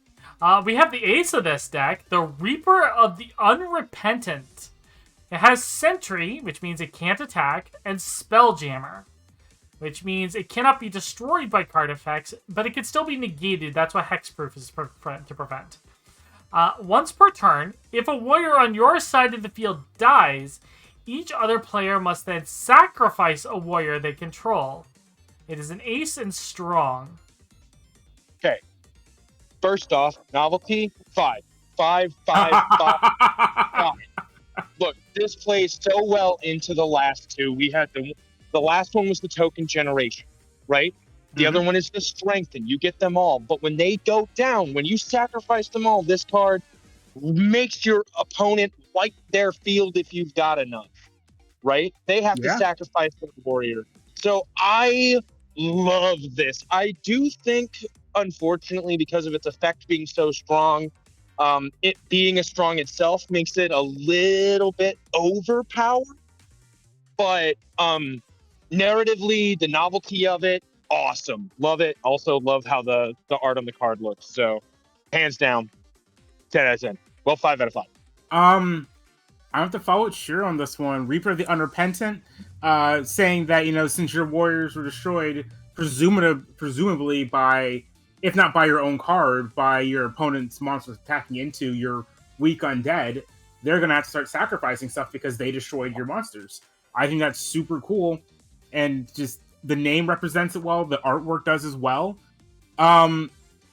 we have the ace of this deck, the Reaper of the Unrepentant. It has Sentry, which means it can't attack, and Spelljammer, which means it cannot be destroyed by card effects, but it can still be negated. That's what Hexproof is to prevent. Once per turn, if a warrior on your side of the field dies, each other player must then sacrifice a warrior they control. It is an ace and strong. Okay. First off, novelty, 5. 5, 5, 5, 5. Look, this plays so well into the last two. We had the last one was the token generation, right? The other one is the strengthen. You get them all. But when they go down, when you sacrifice them all, this card makes your opponent wipe their field if you've got enough, right? They have to sacrifice the warrior. So I love this. I do think, unfortunately, because of its effect being so strong, it being a strong itself makes it a little bit overpowered. But narratively, the novelty of it, awesome. Love it. Also love how the art on the card looks. So hands down, 10 out of 10. Well, 5 out of 5. I have to follow Shiro on this one. Reaper of the Unrepentant, saying that, since your warriors were destroyed, presumably by, if not by your own card, by your opponent's monsters attacking into your weak undead, they're going to have to start sacrificing stuff because they destroyed your monsters. I think that's super cool. And just the name represents it well. The artwork does as well. My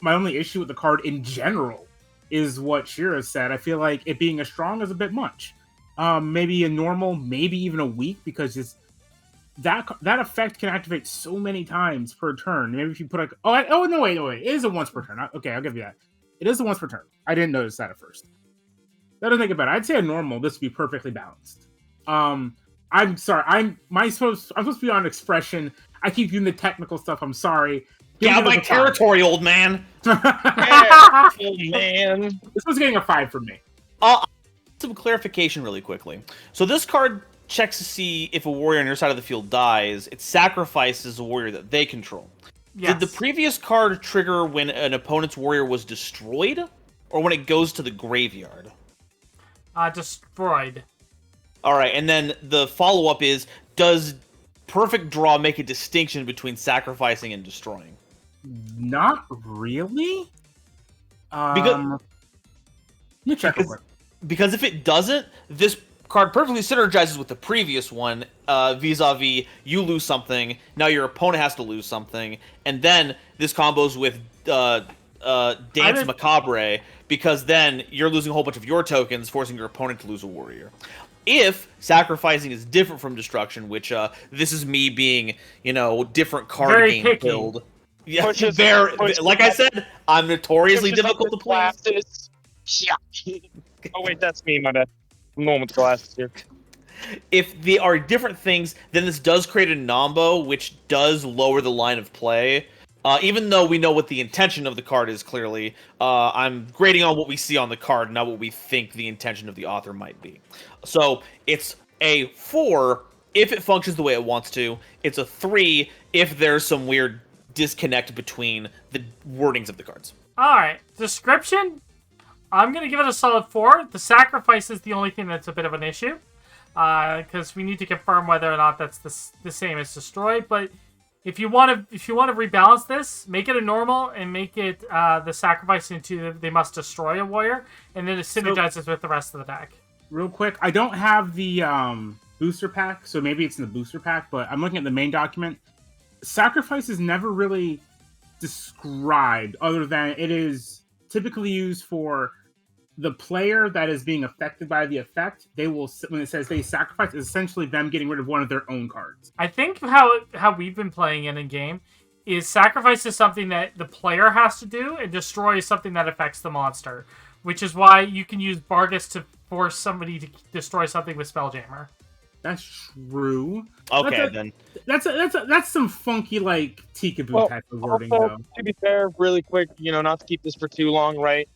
only issue with the card in general is what Shiro said. I feel like it being a strong is a bit much. Maybe a normal, maybe even a weak, because that effect can activate so many times per turn. Maybe if you put wait. It is a once per turn. Okay, I'll give you that. It is a once per turn. I didn't notice that at first. That doesn't make it better. I'd say a normal, this would be perfectly balanced. I'm sorry. I'm supposed to be on expression. I keep doing the technical stuff. I'm sorry. Get out of my territory, old man. Yeah, old man. This was getting a 5 from me. Some clarification really quickly. So this card checks to see if a warrior on your side of the field dies. It sacrifices a warrior that they control. Yes. Did the previous card trigger when an opponent's warrior was destroyed, or when it goes to the graveyard? Destroyed. All right, and then the follow-up is, does Perfect Draw make a distinction between sacrificing and destroying? Not really. Because if it doesn't, this card perfectly synergizes with the previous one, vis-a-vis you lose something, now your opponent has to lose something, and then this combos with Dance Macabre, because then you're losing a whole bunch of your tokens, forcing your opponent to lose a warrior. If sacrificing is different from destruction, which this is me being, different card very game picky. build. Yeah, like I said, I'm notoriously difficult to play. Oh wait, that's me, my bad. I'm the one with the glasses here. If they are different things, then this does create a nombo, which does lower the line of play. Even though we know what the intention of the card is, clearly, I'm grading on what we see on the card, not what we think the intention of the author might be. So, it's a 4 if it functions the way it wants to. It's a 3 if there's some weird disconnect between the wordings of the cards. Alright, description? I'm going to give it a solid 4. The sacrifice is the only thing that's a bit of an issue. Because we need to confirm whether or not that's the same as destroyed, but if you want to rebalance this, make it a normal and make it the sacrifice into they must destroy a warrior, and then it synergizes with the rest of the deck. Real quick, I don't have the booster pack, so maybe it's in the booster pack, but I'm looking at the main document. Sacrifice is never really described, other than it is typically used for the player that is being affected by the effect. They will, when it says they sacrifice, it's essentially them getting rid of one of their own cards. I think how we've been playing it in game is sacrifice is something that the player has to do, and destroy is something that affects the monster, which is why you can use Bargus to force somebody to destroy something with Spelljammer. That's true. Okay, then. That's some funky like Tikaboo type of wording also, though. to be fair, really quick, not to keep this for too long, right?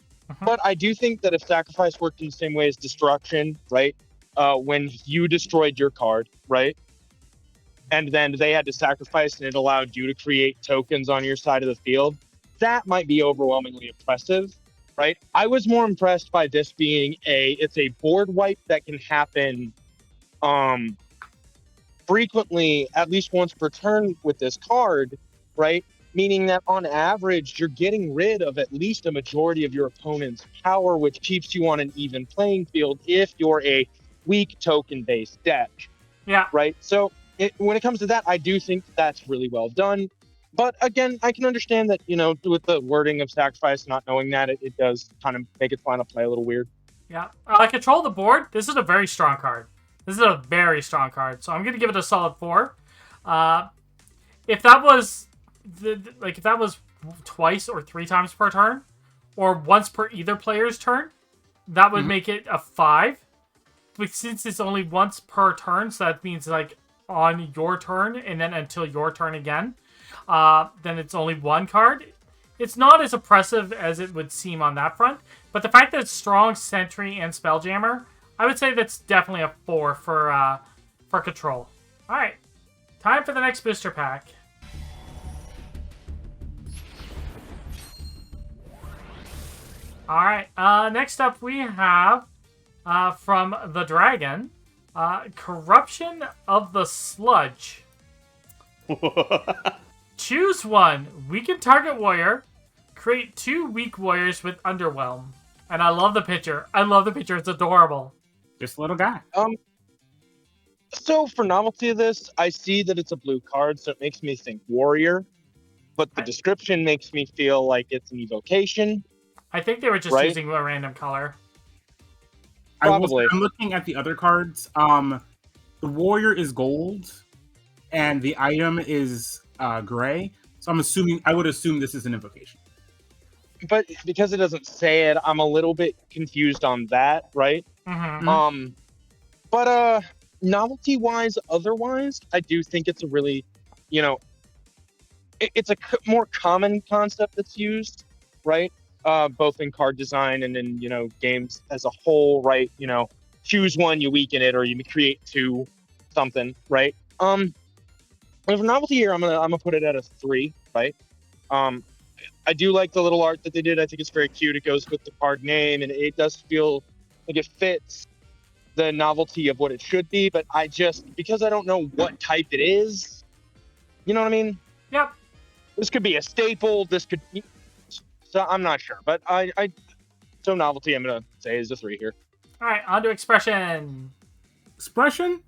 But I do think that if sacrifice worked in the same way as destruction, right? When you destroyed your card, right? And then they had to sacrifice and it allowed you to create tokens on your side of the field, that might be overwhelmingly oppressive, right? I was more impressed by this being it's a board wipe that can happen frequently, at least once per turn with this card, right? Meaning that on average, you're getting rid of at least a majority of your opponent's power, which keeps you on an even playing field if you're a weak token-based deck. Yeah. Right? So when it comes to that, I do think that's really well done. But again, I can understand that, with the wording of sacrifice, not knowing that, it does kind of make its final play a little weird. Yeah. Control the board. This is a very strong card. This is a very strong card. So I'm going to give it a solid 4. If that was if that was twice or 3 times per turn, or once per either player's turn, that would make it a 5. But since it's only once per turn, so that means like on your turn and then until your turn again, then it's only 1 card. It's not as oppressive as it would seem on that front, but the fact that it's strong, sentry, and spelljammer, I would say that's definitely a 4 for control. All right, time for the next booster pack. All right, next up we have from the Dragon, Corruption of the Sludge. Choose one. Weaken target warrior. Create 2 weak warriors with Underwhelm. And I love the picture. It's adorable. Just a little guy. So for novelty of this, I see that it's a blue card, so it makes me think warrior. But the description makes me feel like it's an evocation. I think they were just using a random color. Probably. I'm looking at the other cards. The warrior is gold, and the item is gray. So I would assume this is an invocation. But because it doesn't say it, I'm a little bit confused on that, right? Mm-hmm. But novelty-wise, otherwise, I do think it's a really, it's a more common concept that's used, right? Both in card design and in, games as a whole, right? Choose one, you weaken it, or you create 2, something, right? And for novelty here, I'm gonna put it at a 3, right? I do like the little art that they did. I think it's very cute. It goes with the card name, and it does feel like it fits the novelty of what it should be. But because I don't know what type it is, you know what I mean? Yep. This could be a staple. This could be... So I'm not sure, but so novelty, I'm gonna say is a 3 here. All right, on to expression. Expression,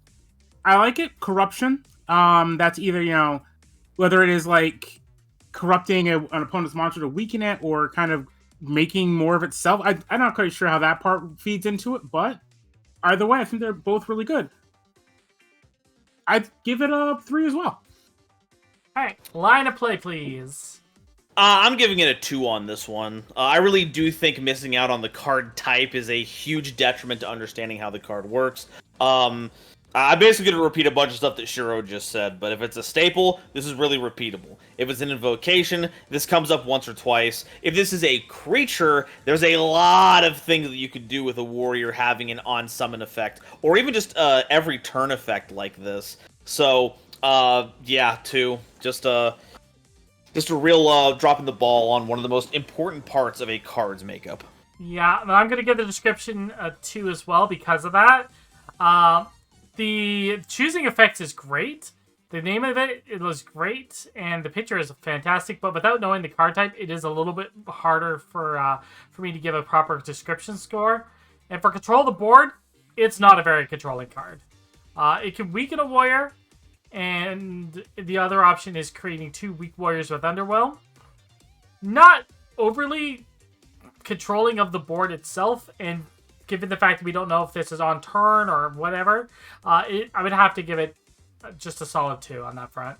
I like it. Corruption. That's either whether it is like corrupting an opponent's monster to weaken it, or kind of making more of itself. I'm not quite sure how that part feeds into it, but either way, I think they're both really good. I'd give it a 3 as well. All right, line of play, please. I'm giving it a 2 on this one. I really do think missing out on the card type is a huge detriment to understanding how the card works. I'm basically going to repeat a bunch of stuff that Shiro just said, but if it's a staple, this is really repeatable. If it's an invocation, this comes up once or twice. If this is a creature, there's a lot of things that you could do with a warrior having an on-summon effect, or even just every turn effect like this. So, yeah, 2. Just a real drop in the ball on one of the most important parts of a card's makeup. Yeah, I'm going to give the description a 2 as well because of that. The choosing effects is great. The name of it was great, and the picture is fantastic. But without knowing the card type, it is a little bit harder for me to give a proper description score. And for control of the board, it's not a very controlling card. It can weaken a warrior, and the other option is creating 2 weak warriors with Underwhelm. Not overly controlling of the board itself, and given the fact that we don't know if this is on turn or whatever, I would have to give it just a solid 2 on that front.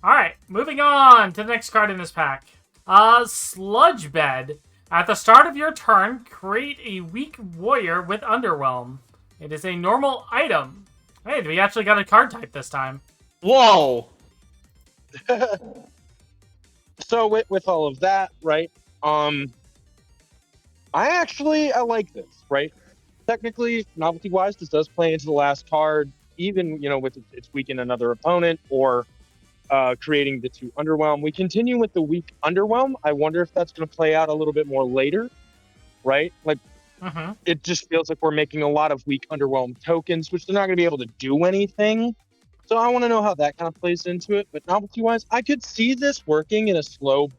Alright, moving on to the next card in this pack. Sludge Bed. At the start of your turn, create a weak warrior with Underwhelm. It is a normal item. Hey, we actually got a card type this time. Whoa! So with all of that, right? I like this, right? Technically, novelty-wise, this does play into the last card, even with its weaken another opponent or creating the 2 underwhelm. We continue with the weak underwhelm. I wonder if that's going to play out a little bit more later, right? Like, it just feels like we're making a lot of weak underwhelm tokens, which they're not going to be able to do anything. So I want to know how that kind of plays into it. But novelty-wise, I could see this working in a slow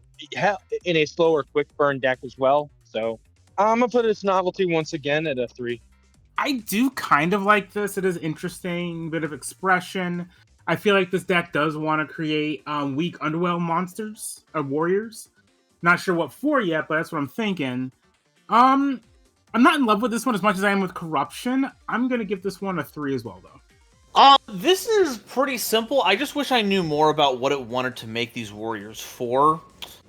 or quick burn deck as well. So I'm gonna put its novelty once again at a 3. I do kind of like this. It is interesting, bit of expression. I feel like this deck does want to create weak underwhelm monsters or warriors. Not sure what for yet, but that's what I'm thinking. I'm not in love with this one as much as I am with Corruption. I'm gonna give this one a 3 as well, though. This is pretty simple. I just wish I knew more about what it wanted to make these warriors for.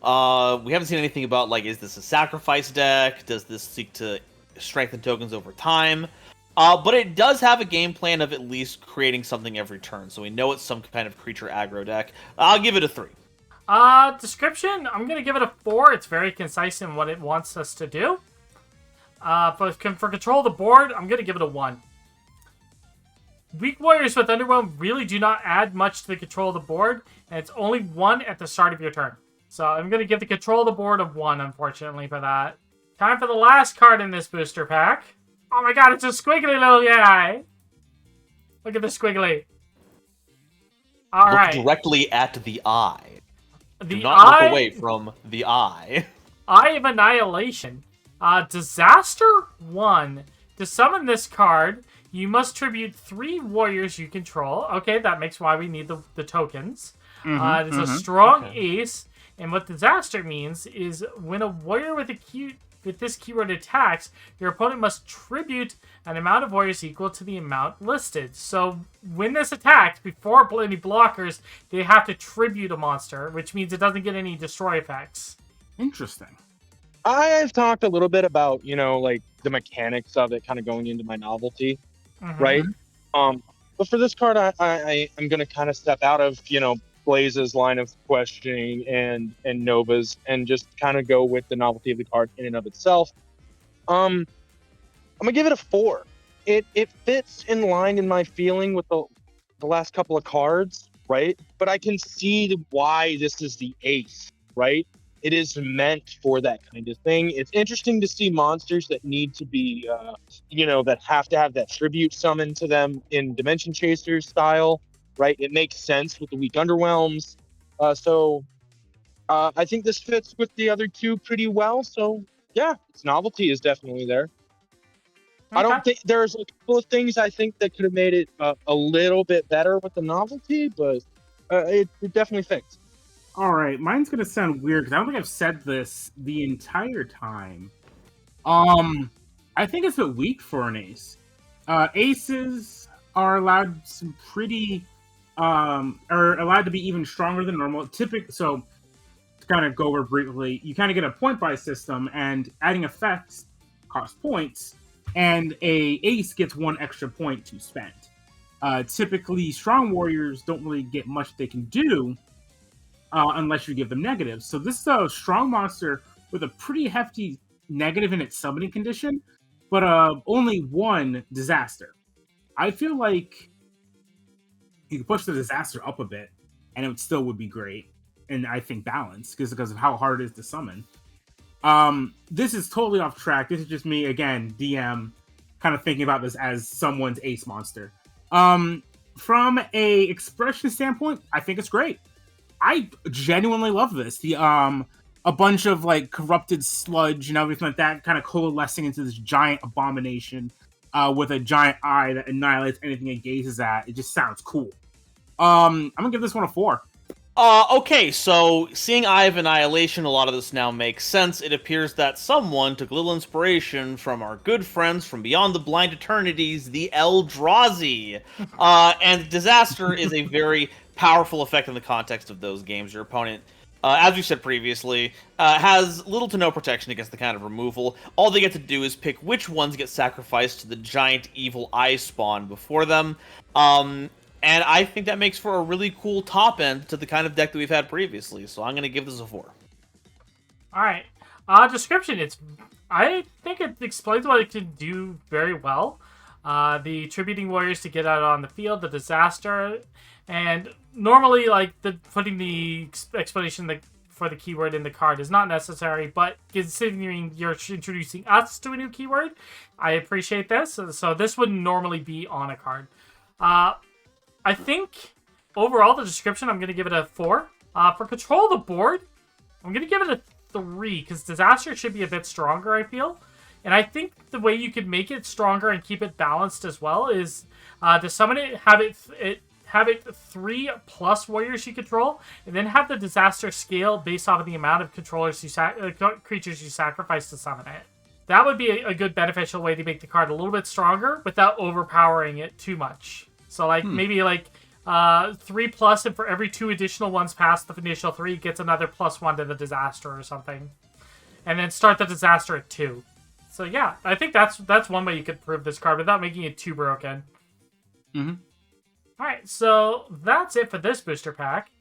We haven't seen anything about, like, is this a sacrifice deck? Does this seek to strengthen tokens over time? But it does have a game plan of at least creating something every turn, so we know it's some kind of creature aggro deck. I'll give it a 3. Description, I'm going to give it a 4. It's very concise in what it wants us to do. But for control of the board, I'm going to give it a 1. Weak warriors with Underwhelm really do not add much to the control of the board, and it's only 1 at the start of your turn. So I'm going to give the control of the board a 1, unfortunately, for that. Time for the last card in this booster pack. Oh my god, it's a squiggly little guy! Look at the squiggly. Alright. Look directly at the eye. Do not look away from the eye. Eye of Annihilation. Disaster 1. To summon this card, you must tribute 3 warriors you control. Okay, that makes why we need the tokens. It is a strong ace, and what Disaster means is when a warrior with this keyword attacks, your opponent must tribute an amount of warriors equal to the amount listed. So when this attacks, before any blockers, they have to tribute a monster, which means it doesn't get any destroy effects. Interesting. I've talked a little bit about, like the mechanics of it kind of going into my novelty, right? But for this card, I am going to kind of step out of, Blaze's line of questioning and Nova's and just kind of go with the novelty of the card in and of itself. I'm going to give it a 4. It fits in line in my feeling with the last couple of cards, right? But I can see why this is the ace, right? It is meant for that kind of thing. It's interesting to see monsters that need to be, that have to have that tribute summoned to them in Dimension Chaser style, right? It makes sense with the weak underwhelms. So I think this fits with the other 2 pretty well. So yeah, its novelty is definitely there. Okay. I don't think there's a couple of things I think that could have made it a little bit better with the novelty, but it definitely fits. All right, mine's gonna sound weird because I don't think I've said this the entire time. I think it's a bit weak for an ace. Aces are allowed some pretty, are allowed to be even stronger than normal. So to kind of go over briefly, you kind of get a point buy system, and adding effects cost points, and a ace gets 1 extra point to spend. Typically, strong warriors don't really get much they can do. Unless you give them negatives. So this is a strong monster with a pretty hefty negative in its summoning condition, but only 1 disaster. I feel like you could push the disaster up a bit, and it still would be great. And I think balanced, because of how hard it is to summon. This is totally off track. This is just me, again, DM, kind of thinking about this as someone's ace monster. From a expression standpoint, I think it's great. I genuinely love this. A bunch of like corrupted sludge and everything like that kind of coalescing into this giant abomination with a giant eye that annihilates anything it gazes at. It just sounds cool. I'm gonna give this one a 4. Okay, so seeing Eye of Annihilation, a lot of this now makes sense. It appears that someone took a little inspiration from our good friends from Beyond the Blind Eternities, the Eldrazi. And Disaster is a very powerful effect in the context of those games. Your opponent, as we said previously, has little to no protection against the kind of removal. All they get to do is pick which ones get sacrificed to the giant evil eye spawn before them. And And I think that makes for a really cool top end to the kind of deck that we've had previously. So I'm going to give this a 4. All right. Description. I think it explains what it can do very well. The tributing warriors to get out on the field, the disaster, and normally putting the explanation for the keyword in the card is not necessary, but considering you're introducing us to a new keyword, I appreciate this. So this wouldn't normally be on a card. I think overall the description, I'm going to give it a 4. For control of the board, I'm going to give it a 3 because disaster should be a bit stronger, I feel. And I think the way you could make it stronger and keep it balanced as well is to summon it, have it 3+ warriors you control, and then have the disaster scale based off of the amount of creatures you sacrifice to summon it. That would be a good beneficial way to make the card a little bit stronger without overpowering it too much. So maybe 3+, and for every 2 additional ones past the initial 3, it gets another +1 to the disaster or something. And then start the disaster at 2. So yeah, I think that's one way you could prove this card without making it too broken. Mm-hmm. Alright, so that's it for this booster pack.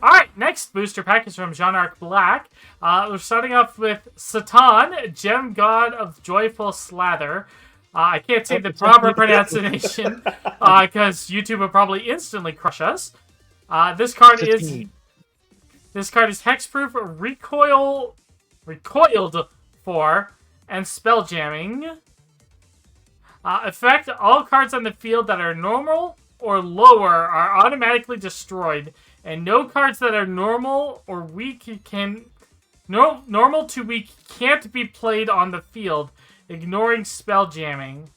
Alright, next booster pack is from Jean-Arc Black. We're starting off with Saton, Gem God of Joyful Slather. I can't say the proper pronunciation because YouTube would probably instantly crush us. This card is hexproof, recoiled for, and spell jamming. Effect: all cards on the field that are normal or lower are automatically destroyed, and no cards that are normal or weak normal to weak can't be played on the field, ignoring spell jamming.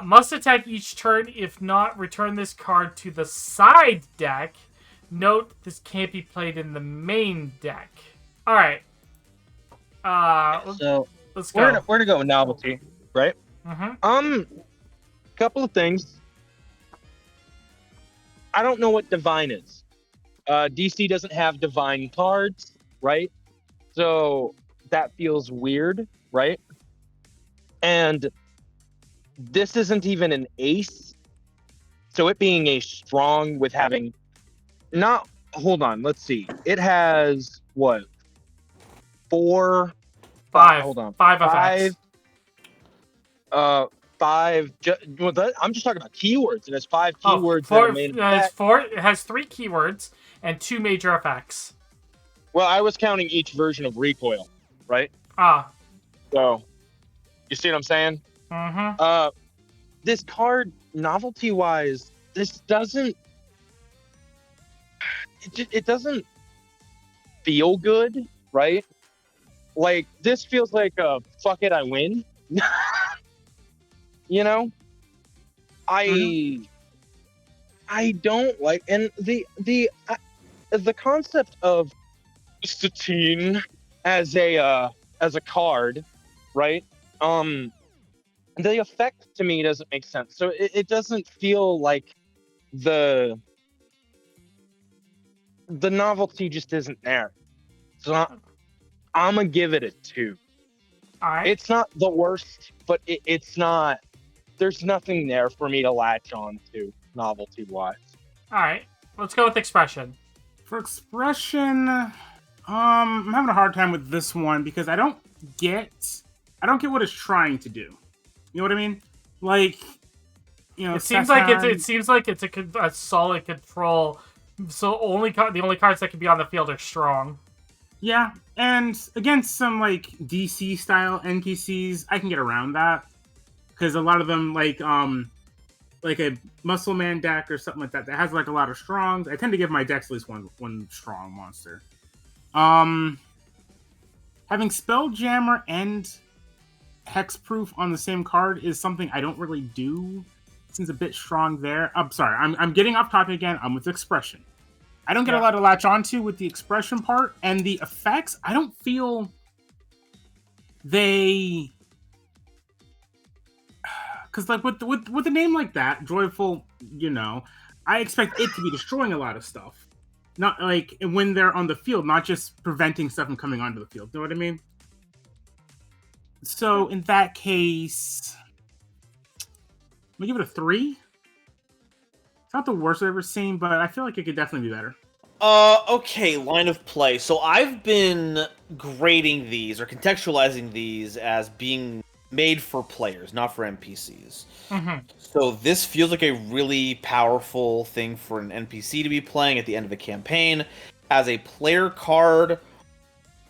Must attack each turn. If not, return this card to the side deck. Note, this can't be played in the main deck. Alright. Let's go. We're gonna go with novelty, right? Mm-hmm. Couple of things. I don't know what divine is. DC doesn't have divine cards, right? So that feels weird, right? And this isn't even an ace. So it being a strong with having not, hold on, let's see. It has what? 4, 5. Hold on. 5 effects. 5. I'm just talking about keywords. It has 5 keywords. It has 3 keywords and 2 major effects. Well, I was counting each version of recoil, right? So, you see what I'm saying? Mm-hmm. This card, novelty-wise, this doesn't. It doesn't feel good, right? Like, this feels like a fuck it, I win. You know? I don't like, and the concept of Saton as a card, right? The effect to me doesn't make sense. So it doesn't feel like the novelty just isn't there. So I'm gonna give it a 2. All right. It's not the worst, but it's not. There's nothing there for me to latch on to novelty wise. All right, let's go with expression. For expression, I'm having a hard time with this one because I don't get what it's trying to do. You know what I mean? Like, you know, it seems like it's a solid control. So the only cards that can be on the field are strong. Yeah, and against some like DC style NPCs, I can get around that because a lot of them like a Muscle Man deck or something like that has like a lot of strongs. I tend to give my decks at least one strong monster. Having Spelljammer and Hexproof on the same card is something I don't really do. It seems a bit strong there. I'm sorry, I'm getting off topic again. I'm with expression. I don't get a lot to latch onto with the expression part, and the effects, I don't feel they... Because like with a name like that, Joyful, you know, I expect it to be destroying a lot of stuff. Not like when they're on the field, not just preventing stuff from coming onto the field. You know what I mean? So in that case, I'm gonna give it a 3. It's not the worst I've ever seen, but I feel like it could definitely be better. Okay, line of play. So I've been grading these or contextualizing these as being made for players, not for NPCs. Mm-hmm. So this feels like a really powerful thing for an NPC to be playing at the end of a campaign. As a player card,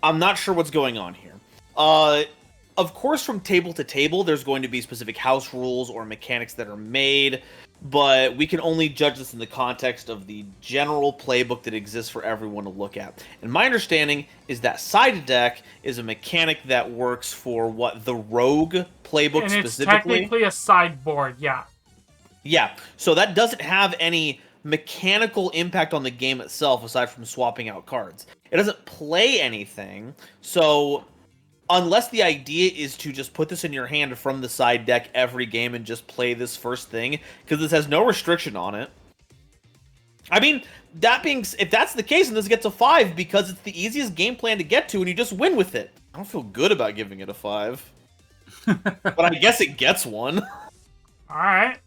I'm not sure what's going on here. Of course, from table to table, there's going to be specific house rules or mechanics that are made, but we can only judge this in the context of the general playbook that exists for everyone to look at. And my understanding is that side deck is a mechanic that works for what the rogue playbook And it's specifically. technically a sideboard, yeah. Yeah, so that doesn't have any mechanical impact on the game itself aside from swapping out cards. It doesn't play anything, so unless the idea is to just put this in your hand from the side deck every game and just play this first thing, because this has no restriction on it. I mean, if that's the case, then this gets a 5 because it's the easiest game plan to get to and you just win with it. I don't feel good about giving it a 5. But I guess it gets one. Alright.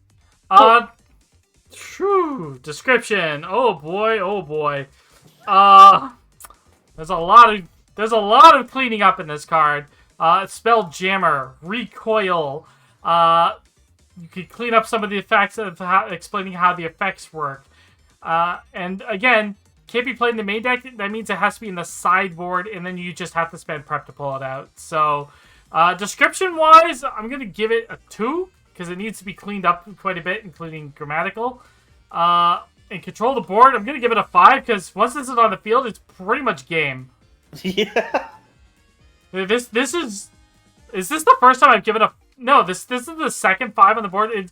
Description. Oh boy. There's a lot of cleaning up in this card. Spell jammer, recoil. You could clean up some of the effects of explaining how the effects work. And again, can't be played in the main deck. That means it has to be in the sideboard, and then you just have to spend prep to pull it out. So, description-wise, I'm gonna give it a 2 because it needs to be cleaned up quite a bit, including grammatical. And control the board, I'm gonna give it a 5 because once this is on the field, it's pretty much game. Yeah. Is this the first time I've given a... No, this is the second 5 on the board.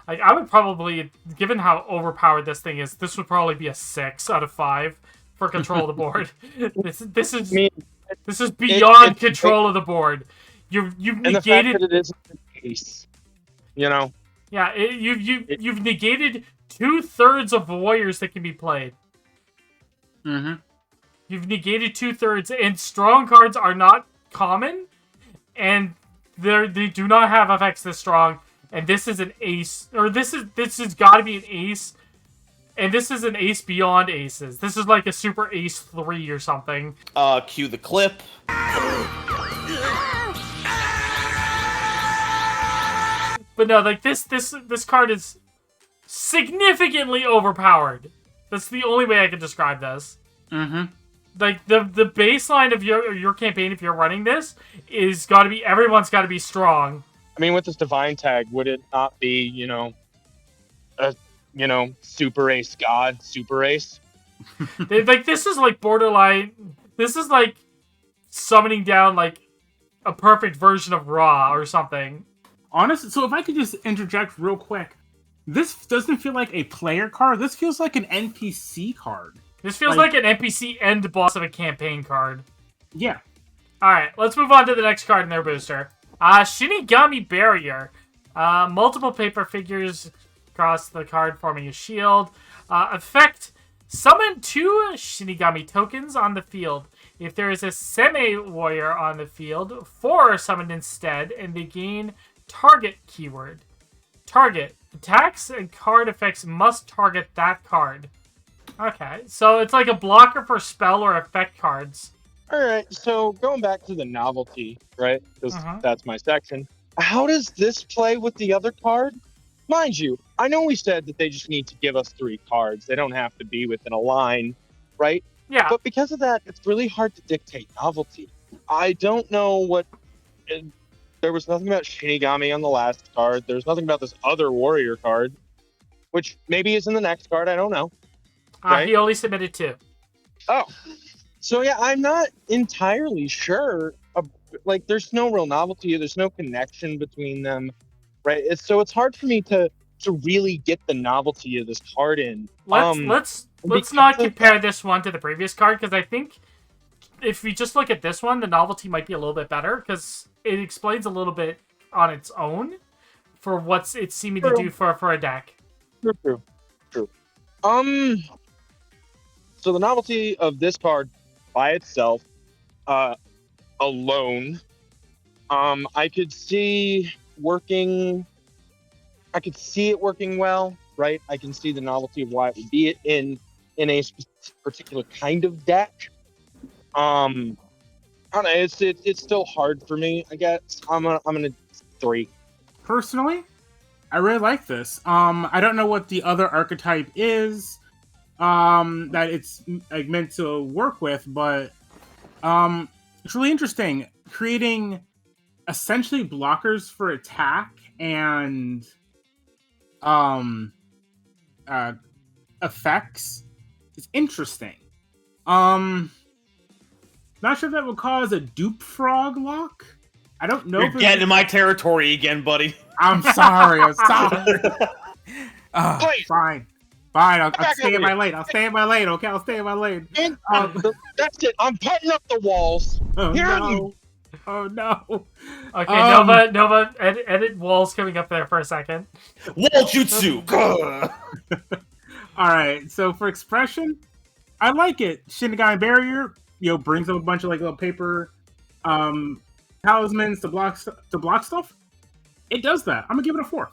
I would probably, given how overpowered this thing is, this would probably be a 6 out of 5 for control of the board. This is beyond control of the board. You've negated... the fact that it isn't the case, you know? Yeah, you've negated 2/3 of warriors that can be played. Mm-hmm. You've negated 2/3, and strong cards are not common, and they do not have effects this strong. And this is an ace, or this has got to be an ace, and this is an ace beyond aces. This is like a super ace 3 or something. Cue the clip. But no, like this card is significantly overpowered. That's the only way I can describe this. Mm-hmm. Like the baseline of your campaign, if you're running this, is got to be everyone's got to be strong. I mean, with this divine tag, would it not be, super ace god, super ace? Like this is like borderline. This is like summoning down like a perfect version of Raw or something. Honestly, so if I could just interject real quick, this doesn't feel like a player card. This feels like an NPC card. This feels like an NPC end boss of a campaign card. Yeah. Alright, let's move on to the next card in their booster. Shinigami Barrier. Multiple paper figures across the card forming a shield. Effect. Summon 2 Shinigami tokens on the field. If there is a semi-warrior on the field, 4 are summoned instead, and they gain target keyword. Target. Attacks and card effects must target that card. Okay, so it's like a blocker for spell or effect cards. All right, so going back to the novelty, right? Because Uh-huh. that's my section. How does this play with the other card? Mind you, I know we said that they just need to give us 3 cards. They don't have to be within a line, right? Yeah. But because of that, it's really hard to dictate novelty. I don't know what... There was nothing about Shinigami on the last card. There's nothing about this other warrior card, which maybe is in the next card. I don't know. Right? He only submitted 2. Oh. So, yeah, I'm not entirely sure. Like, there's no real novelty. There's no connection between them, right? So it's hard for me to really get the novelty of this card in. Let's not compare this one to the previous card, because I think if we just look at this one, the novelty might be a little bit better, because it explains a little bit on its own for what's it's seeming to do for a deck. True. So the novelty of this card by itself, alone, I could see working. I could see it working well, right? I can see the novelty of why it would be in a particular kind of deck. I don't know. It's still hard for me. I guess I'm gonna 3. Personally, I really like this. I don't know what the other archetype is that it's like meant to work with, but it's really interesting. Creating essentially blockers for attack and effects is interesting. Not sure if that would cause a dupe frog lock. I don't know. You're getting in my territory again, buddy. I'm sorry. I'm sorry. Fine. I'll stay in my lane. I'll stay in my lane. Okay, I'll stay in my lane. That's it. I'm putting up the walls. Oh no. Oh no. Okay, Nova, edit walls coming up there for a second. Wall jutsu. All right. So for expression, I like it. Shinigami Barrier, brings up a bunch of like little paper talismans to block stuff. It does that. I'm gonna give it a 4.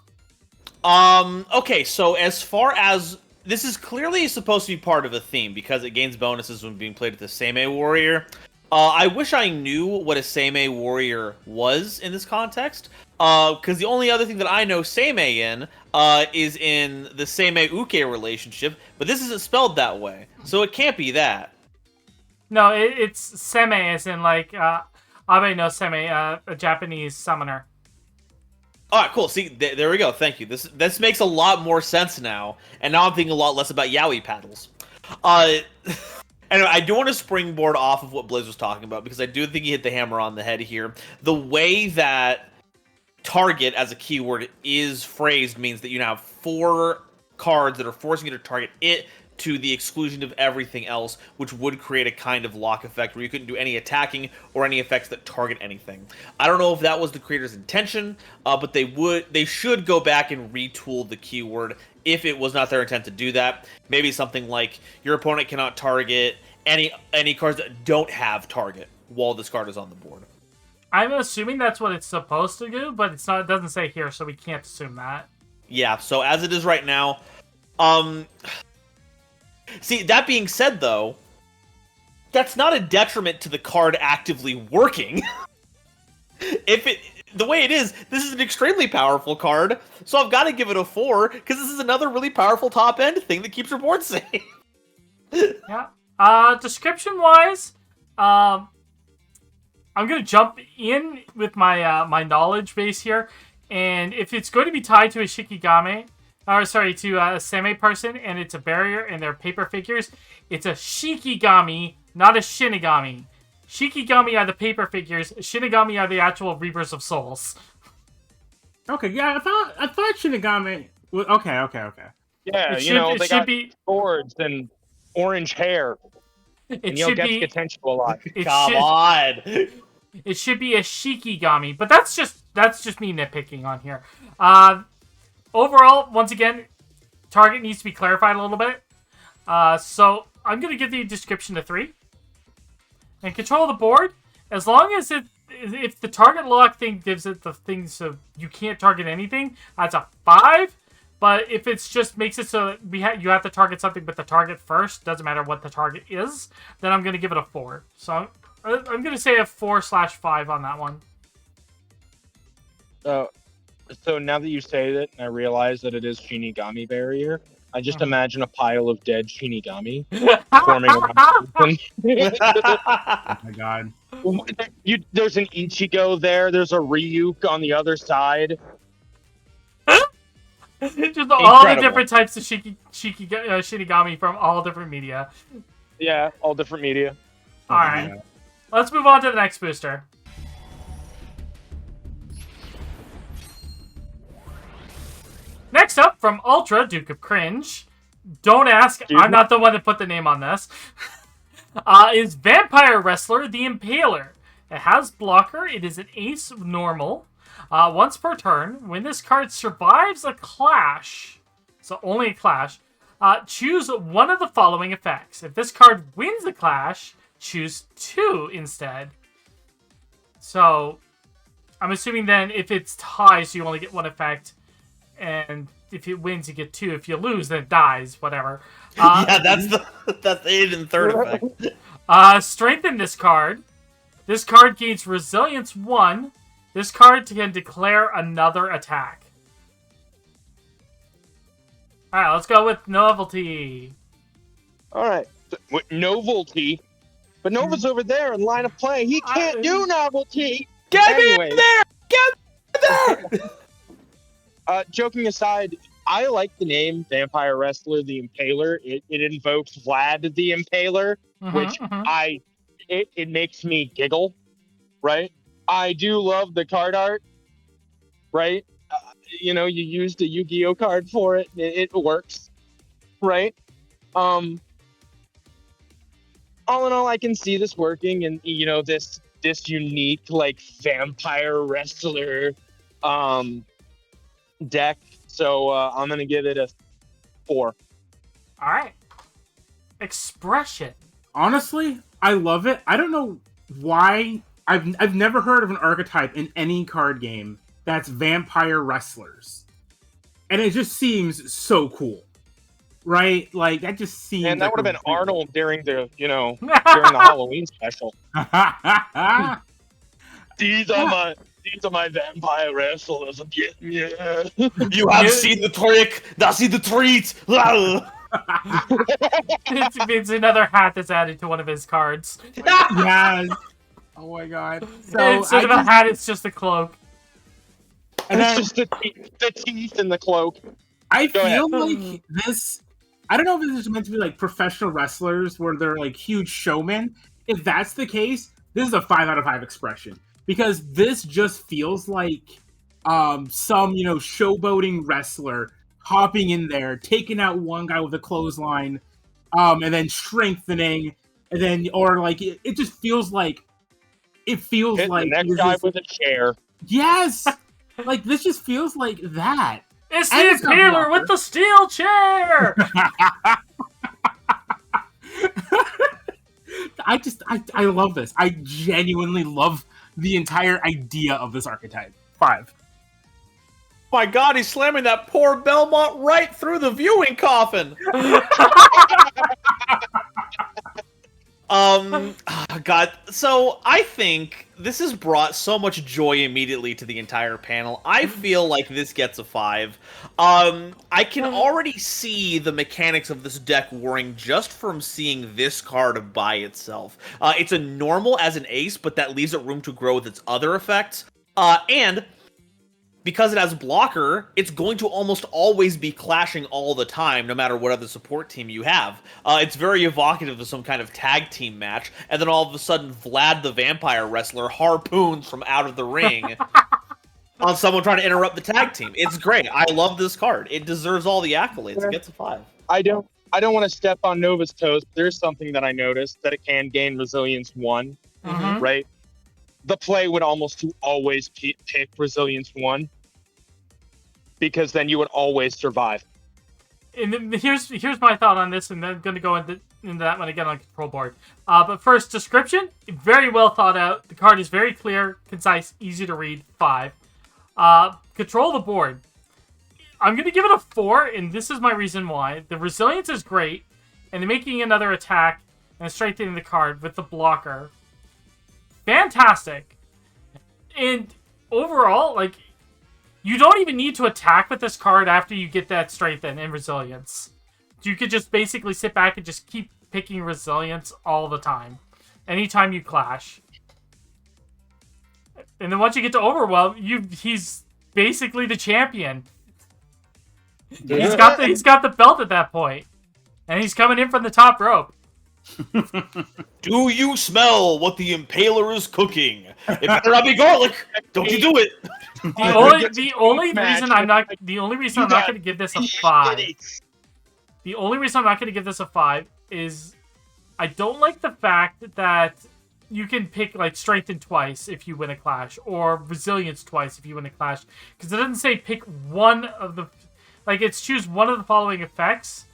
Okay, so as far as this is clearly supposed to be part of a theme because it gains bonuses when being played with the Seimei Warrior. I wish I knew what a Seimei Warrior was in this context, because the only other thing that I know Seimei in is in the Seimei Uke relationship, but this isn't spelled that way, so it can't be that. No, it's Seimei, as in like Abe no Seimei, a Japanese summoner. Alright, cool. See, there we go. Thank you. This makes a lot more sense now, and now I'm thinking a lot less about yaoi paddles. Anyway, I do want to springboard off of what Blizz was talking about, because I do think he hit the hammer on the head here. The way that target as a keyword is phrased means that you now have 4 cards that are forcing you to target it to the exclusion of everything else, which would create a kind of lock effect where you couldn't do any attacking or any effects that target anything. I don't know if that was the creator's intention, but they should go back and retool the keyword if it was not their intent to do that. Maybe something like your opponent cannot target any cards that don't have target while this card is on the board. I'm assuming that's what it's supposed to do, but it's not. It doesn't say here, so we can't assume that. Yeah, so as it is right now, see, that being said, though, that's not a detriment to the card actively working. The way it is, this is an extremely powerful card, so I've got to give it a 4, because this is another really powerful top-end thing that keeps your board safe. Yeah. Description-wise, I'm going to jump in with my my knowledge base here, and if it's going to be tied to a Shikigami, to a Seimei person, and it's a barrier, and they're paper figures, it's a Shikigami, not a Shinigami. Shikigami are the paper figures, Shinigami are the actual Reapers of Souls. Okay, yeah, I thought Shinigami... Okay. Yeah, they got swords and orange hair. And you'll get attention a lot. Come on! It should be a Shikigami, but that's just me nitpicking on here. Overall, once again, target needs to be clarified a little bit. So I'm going to give the description a 3. And control of the board, as long as if the target lock thing gives it the thing so you can't target anything, that's a 5. But if it's just makes it so you have to target something but the target first, doesn't matter what the target is, then I'm going to give it a 4. So I'm going to say a 4/5 on that one. So now that you say that, and I realize that it is Shinigami Barrier, I just imagine a pile of dead Shinigami forming around. Oh my god. There's an Ichigo there. There's a Ryuk on the other side. Just all the different types of Shinigami from all different media. Yeah, all different media. Alright. Yeah. Let's move on to the next booster. Next up, from Ultra, Duke of Cringe. Don't ask, I'm not the one that put the name on this. Is Vampire Wrestler the Impaler. It has blocker. It is an ace normal. Once per turn, when this card survives a clash, so only a clash, choose one of the following effects. If this card wins a clash, choose 2 instead. So, I'm assuming then if it's ties, you only get one effect, and if it wins, you get 2. If you lose, then it dies. Whatever. Yeah, that's the hidden third effect. Strengthen this card. This card gains Resilience 1. This card can declare another attack. Alright, let's go with Novelty. Alright. With Novelty. But Nova's over there in line of play. He can't do Novelty! Get me in there! Get me in there! Joking aside, I like the name Vampire Wrestler the Impaler. It invokes Vlad the Impaler, which it makes me giggle, right? I do love the card art, right? You used a Yu-Gi-Oh card for it. It works, right? All in all, I can see this working, and this unique like Vampire Wrestler deck. So I'm gonna give it a 4. All right. Expression. Honestly, I love it. I don't know why. I've never heard of an archetype in any card game that's vampire wrestlers, and it just seems so cool, right? Like that just seems. And that like would have been really Arnold during the during the Halloween special. These are my vampire wrestlers. Yeah. You have seen the trick. Now see the treat. It's another hat that's added to one of his cards. Yes. Oh my god. So Instead of a hat, it's just a cloak. And it's just the teeth in the cloak. I feel like this. I don't know if this is meant to be like professional wrestlers where they're like huge showmen. If that's the case, this is a 5 out of 5 expression. Because this just feels like some, showboating wrestler hopping in there, taking out one guy with a clothesline, and then strengthening, and then, or like, it just feels like, Hit the next guy with a chair. Yes! Like, this just feels like that. It's the Impaler with the steel chair! I love this. I genuinely love the entire idea of this archetype. 5. My god, he's slamming that poor Belmont right through the viewing coffin! God, so I think this has brought so much joy immediately to the entire panel. I feel like this gets a 5. I can already see the mechanics of this deck working just from seeing this card by itself. It's a normal as an ace, but that leaves it room to grow with its other effects. And because it has blocker, it's going to almost always be clashing all the time, no matter what other support team you have. It's very evocative of some kind of tag team match, and then all of a sudden Vlad the Vampire Wrestler harpoons from out of the ring on someone trying to interrupt the tag team. It's great. I love this card. It deserves all the accolades. It gets a 5. I don't want to step on Nova's toes, but there's something that I noticed, that it can gain Resilience 1, right? The play would almost always pick Resilience 1, because then you would always survive. And then here's my thought on this, and then I'm going to go into that one again on control board. But first, description, very well thought out. The card is very clear, concise, easy to read, 5. Control the board. I'm going to give it a 4, and this is my reason why. The resilience is great, and the making another attack and strengthening the card with the blocker. Fantastic. And overall, like, you don't even need to attack with this card after you get that strengthen and resilience. You could just basically sit back and just keep picking resilience all the time. Anytime you clash. And then once you get to Overwhelm, he's basically the champion. Yeah. He's got the belt at that point. And he's coming in from the top rope. Do you smell what the Impaler is cooking? It better not be garlic. Don't you do it? The only reason I'm not going to give this a 5. The only reason I'm not going to give this a 5 is I don't like the fact that you can pick like strengthen twice if you win a clash, or resilience twice if you win a clash, because it doesn't say pick one of the, like, it's choose one of the following effects.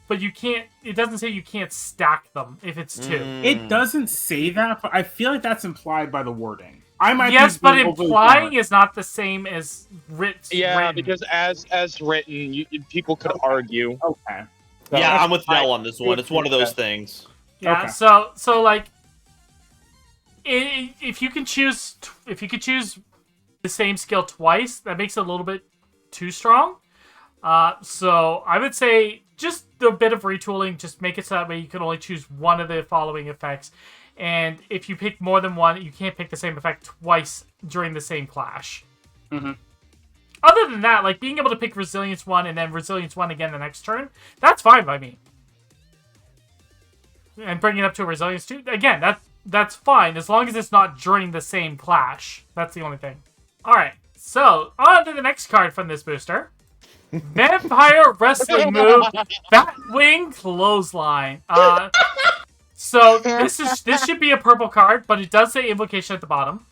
But you can't. It doesn't say you can't stack them if it's 2. It doesn't say that, but I feel like that's implied by the wording. I might Yes, be but being overly implying generous. is not the same as written. Yeah, because as written, people could argue. Okay. So Yeah, I'm with Nell I on this one. It's one of those things. Yeah. Okay. So like, if you can choose the same skill twice, that makes it a little bit too strong. So I would say just a bit of retooling, just make it so that way you can only choose one of the following effects. And if you pick more than one, you can't pick the same effect twice during the same clash. Mm-hmm. Other than that, like being able to pick Resilience 1 and then Resilience 1 again the next turn, that's fine by me. And bring it up to a Resilience 2, again, that's fine, as long as it's not during the same clash. That's the only thing. Alright, so, on to the next card from this booster. Vampire Wrestling move, Batwing Clothesline. So, this should be a purple card, but it does say Invocation at the bottom.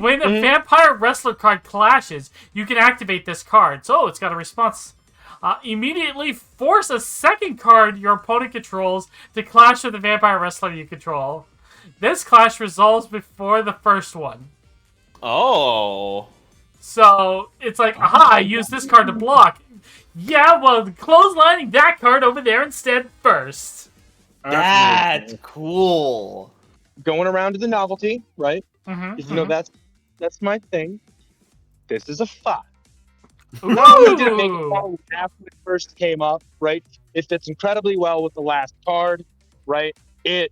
When a Vampire Wrestler card clashes, you can activate this card. So, it's got a response. Immediately force a second card your opponent controls to clash with the Vampire Wrestler you control. This clash resolves before the first one. Oh. So, it's like, aha, I use this card to block. Yeah, well, clotheslining that card over there instead first. That's cool. Going around to the novelty, right? Mm-hmm. You know that's my thing. This is a 5. Ooh. Not only did it make it when it first came up, right? It fits incredibly well with the last card, right? It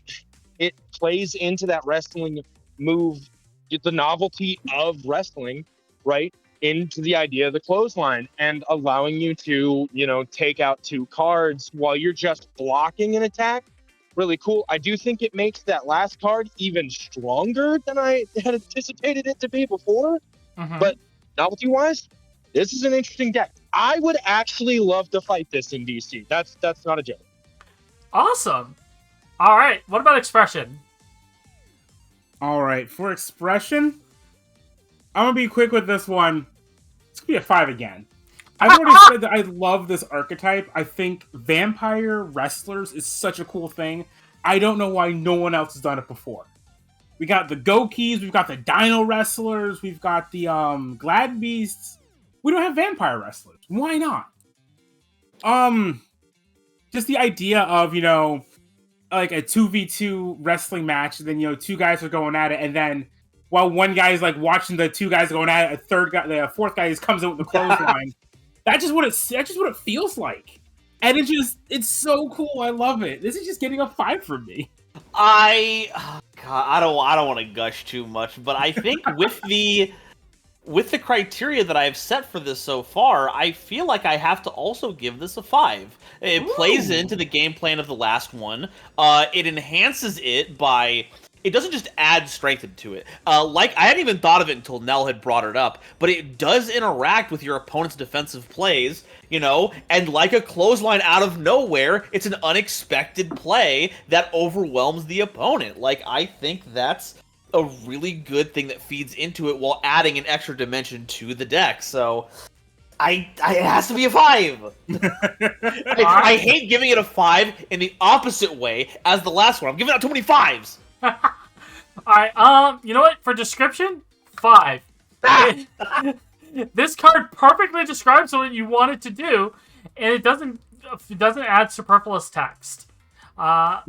plays into that wrestling move, the novelty of wrestling, right? Into the idea of the clothesline and allowing you to, take out 2 cards while you're just blocking an attack. Really cool. I do think it makes that last card even stronger than I had anticipated it to be before. But novelty-wise, this is an interesting deck. I would actually love to fight this in DC. That's not a joke. Awesome. All right. What about Expression? All right, for Expression, I'm gonna be quick with this one. It's gonna be a 5 again. I've already said that I love this archetype. I think Vampire Wrestlers is such a cool thing. I don't know why no one else has done it before. We got the Gokeys, we've got the Dino Wrestlers, we've got the Glad Beasts. We don't have Vampire Wrestlers. Why not? Just the idea of, like a 2v2 wrestling match, and then, 2 guys are going at it, and then while one guy is like watching the 2 guys going at it, the fourth guy just comes in with the clothesline. That's just what it feels like. And it's so cool. I love it. This is just getting a 5 from me. I don't want to gush too much, but I think with the criteria that I've set for this so far, I feel like I have to also give this a 5. It plays into the game plan of the last one. It enhances it by... It doesn't just add strength into it. I hadn't even thought of it until Nell had brought it up, but it does interact with your opponent's defensive plays, and like a clothesline out of nowhere, it's an unexpected play that overwhelms the opponent. I think that's a really good thing that feeds into it while adding an extra dimension to the deck. So it has to be a 5. I hate giving it a 5 in the opposite way as the last one. I'm giving out too many 5s. Alright, you know what? For description, 5. This card perfectly describes what you want it to do, and it doesn't add superfluous text. For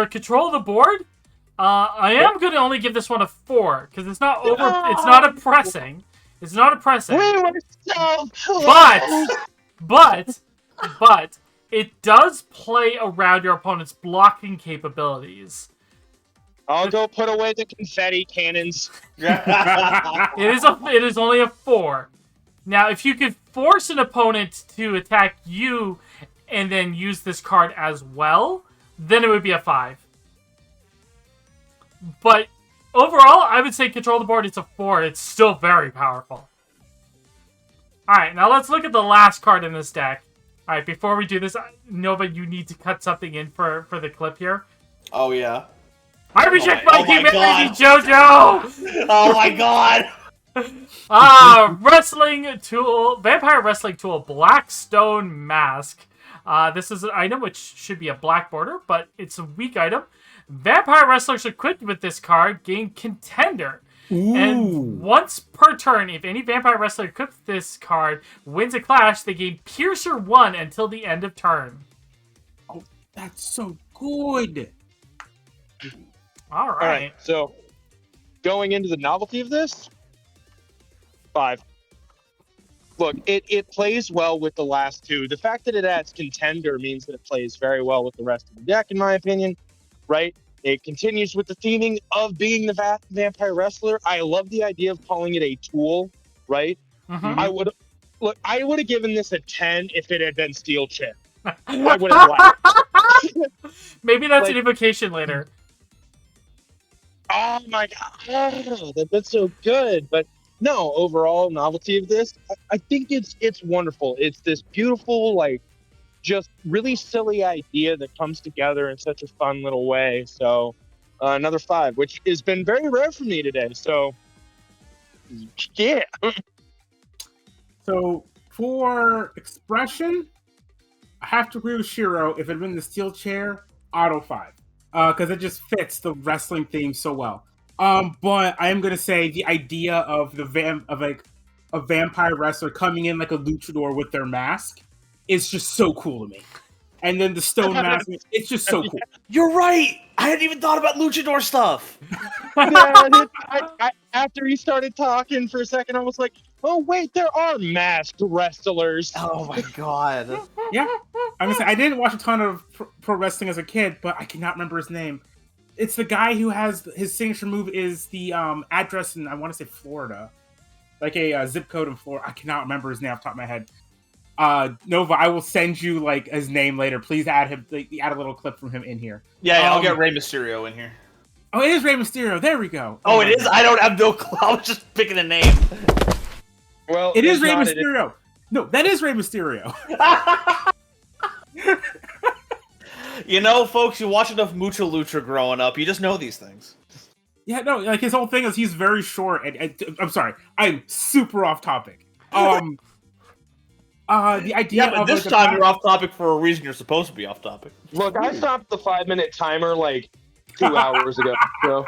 control of the board, I am going to only give this one a 4 because it's not oppressing. It's not oppressing. We were so close. But it does play around your opponent's blocking capabilities. I'll go put away the confetti cannons. It is only a 4. Now, if you could force an opponent to attack you and then use this card as well, then it would be a 5. But overall, I would say control the board, it's a 4. It's still very powerful. Alright, now let's look at the last card in this deck. Alright, before we do this, Nova, you need to cut something in for the clip here. Oh, yeah. I reject my humanity, JoJo! Oh my god! Wrestling tool, Vampire Wrestling Tool, Blackstone Mask. This is an item which should be a black border, but it's a weak item. Vampire wrestlers equipped with this card gain Contender. Ooh. And once per turn, if any vampire wrestler equipped with this card wins a clash, they gain Piercer 1 until the end of turn. Oh, that's so good. All All right. right. So, going into the novelty of this, 5. Look, it plays well with the last two. The fact that it adds Contender means that it plays very well with the rest of the deck, in my opinion. Right? It continues with the theming of being the vampire wrestler. I love the idea of calling it a tool, right? Mm-hmm. I would have given this a 10 if it had been Steel Chip. I would have laughed. Maybe that's an invocation later. Oh my god, that's so good. But no, overall novelty of this, I think it's wonderful. It's this beautiful, like, just really silly idea that comes together in such a fun little way. So another 5, which has been very rare for me today. So yeah. So for expression, I have to agree with Shiro. If it had been the steel chair, auto 5. Because it just fits the wrestling theme so well. But I am gonna say the idea of a vampire wrestler coming in like a luchador with their mask is just so cool to me. And then the stone mask, it's just so cool. You're right. I hadn't even thought about luchador stuff. After he started talking for a second, I was like, oh wait, there are masked wrestlers. Oh my god. Yeah, I'm gonna say I didn't watch a ton of pro wrestling as a kid, but I cannot remember his name. It's the guy who has his signature move is the address in, I want to say, Florida, like a zip code in Florida. I cannot remember his name off the top of my head. Nova, I will send you like his name later. Please add him. Add a little clip from him in here. Yeah, I'll get Rey Mysterio in here. Oh, it is Rey Mysterio. There we go. Oh, it is. I don't have no clue. I was just picking a name. Well, it is Rey Mysterio. No, that is Rey Mysterio. You know, folks, you watch enough Mucha Lucha growing up, you just know these things. Yeah, no, like his whole thing is he's very short. And I'm sorry, I'm super off topic. The idea. Yeah, but this time you're off topic for a reason you're supposed to be off topic. Look, I stopped the 5-minute timer like 2 hours ago. So.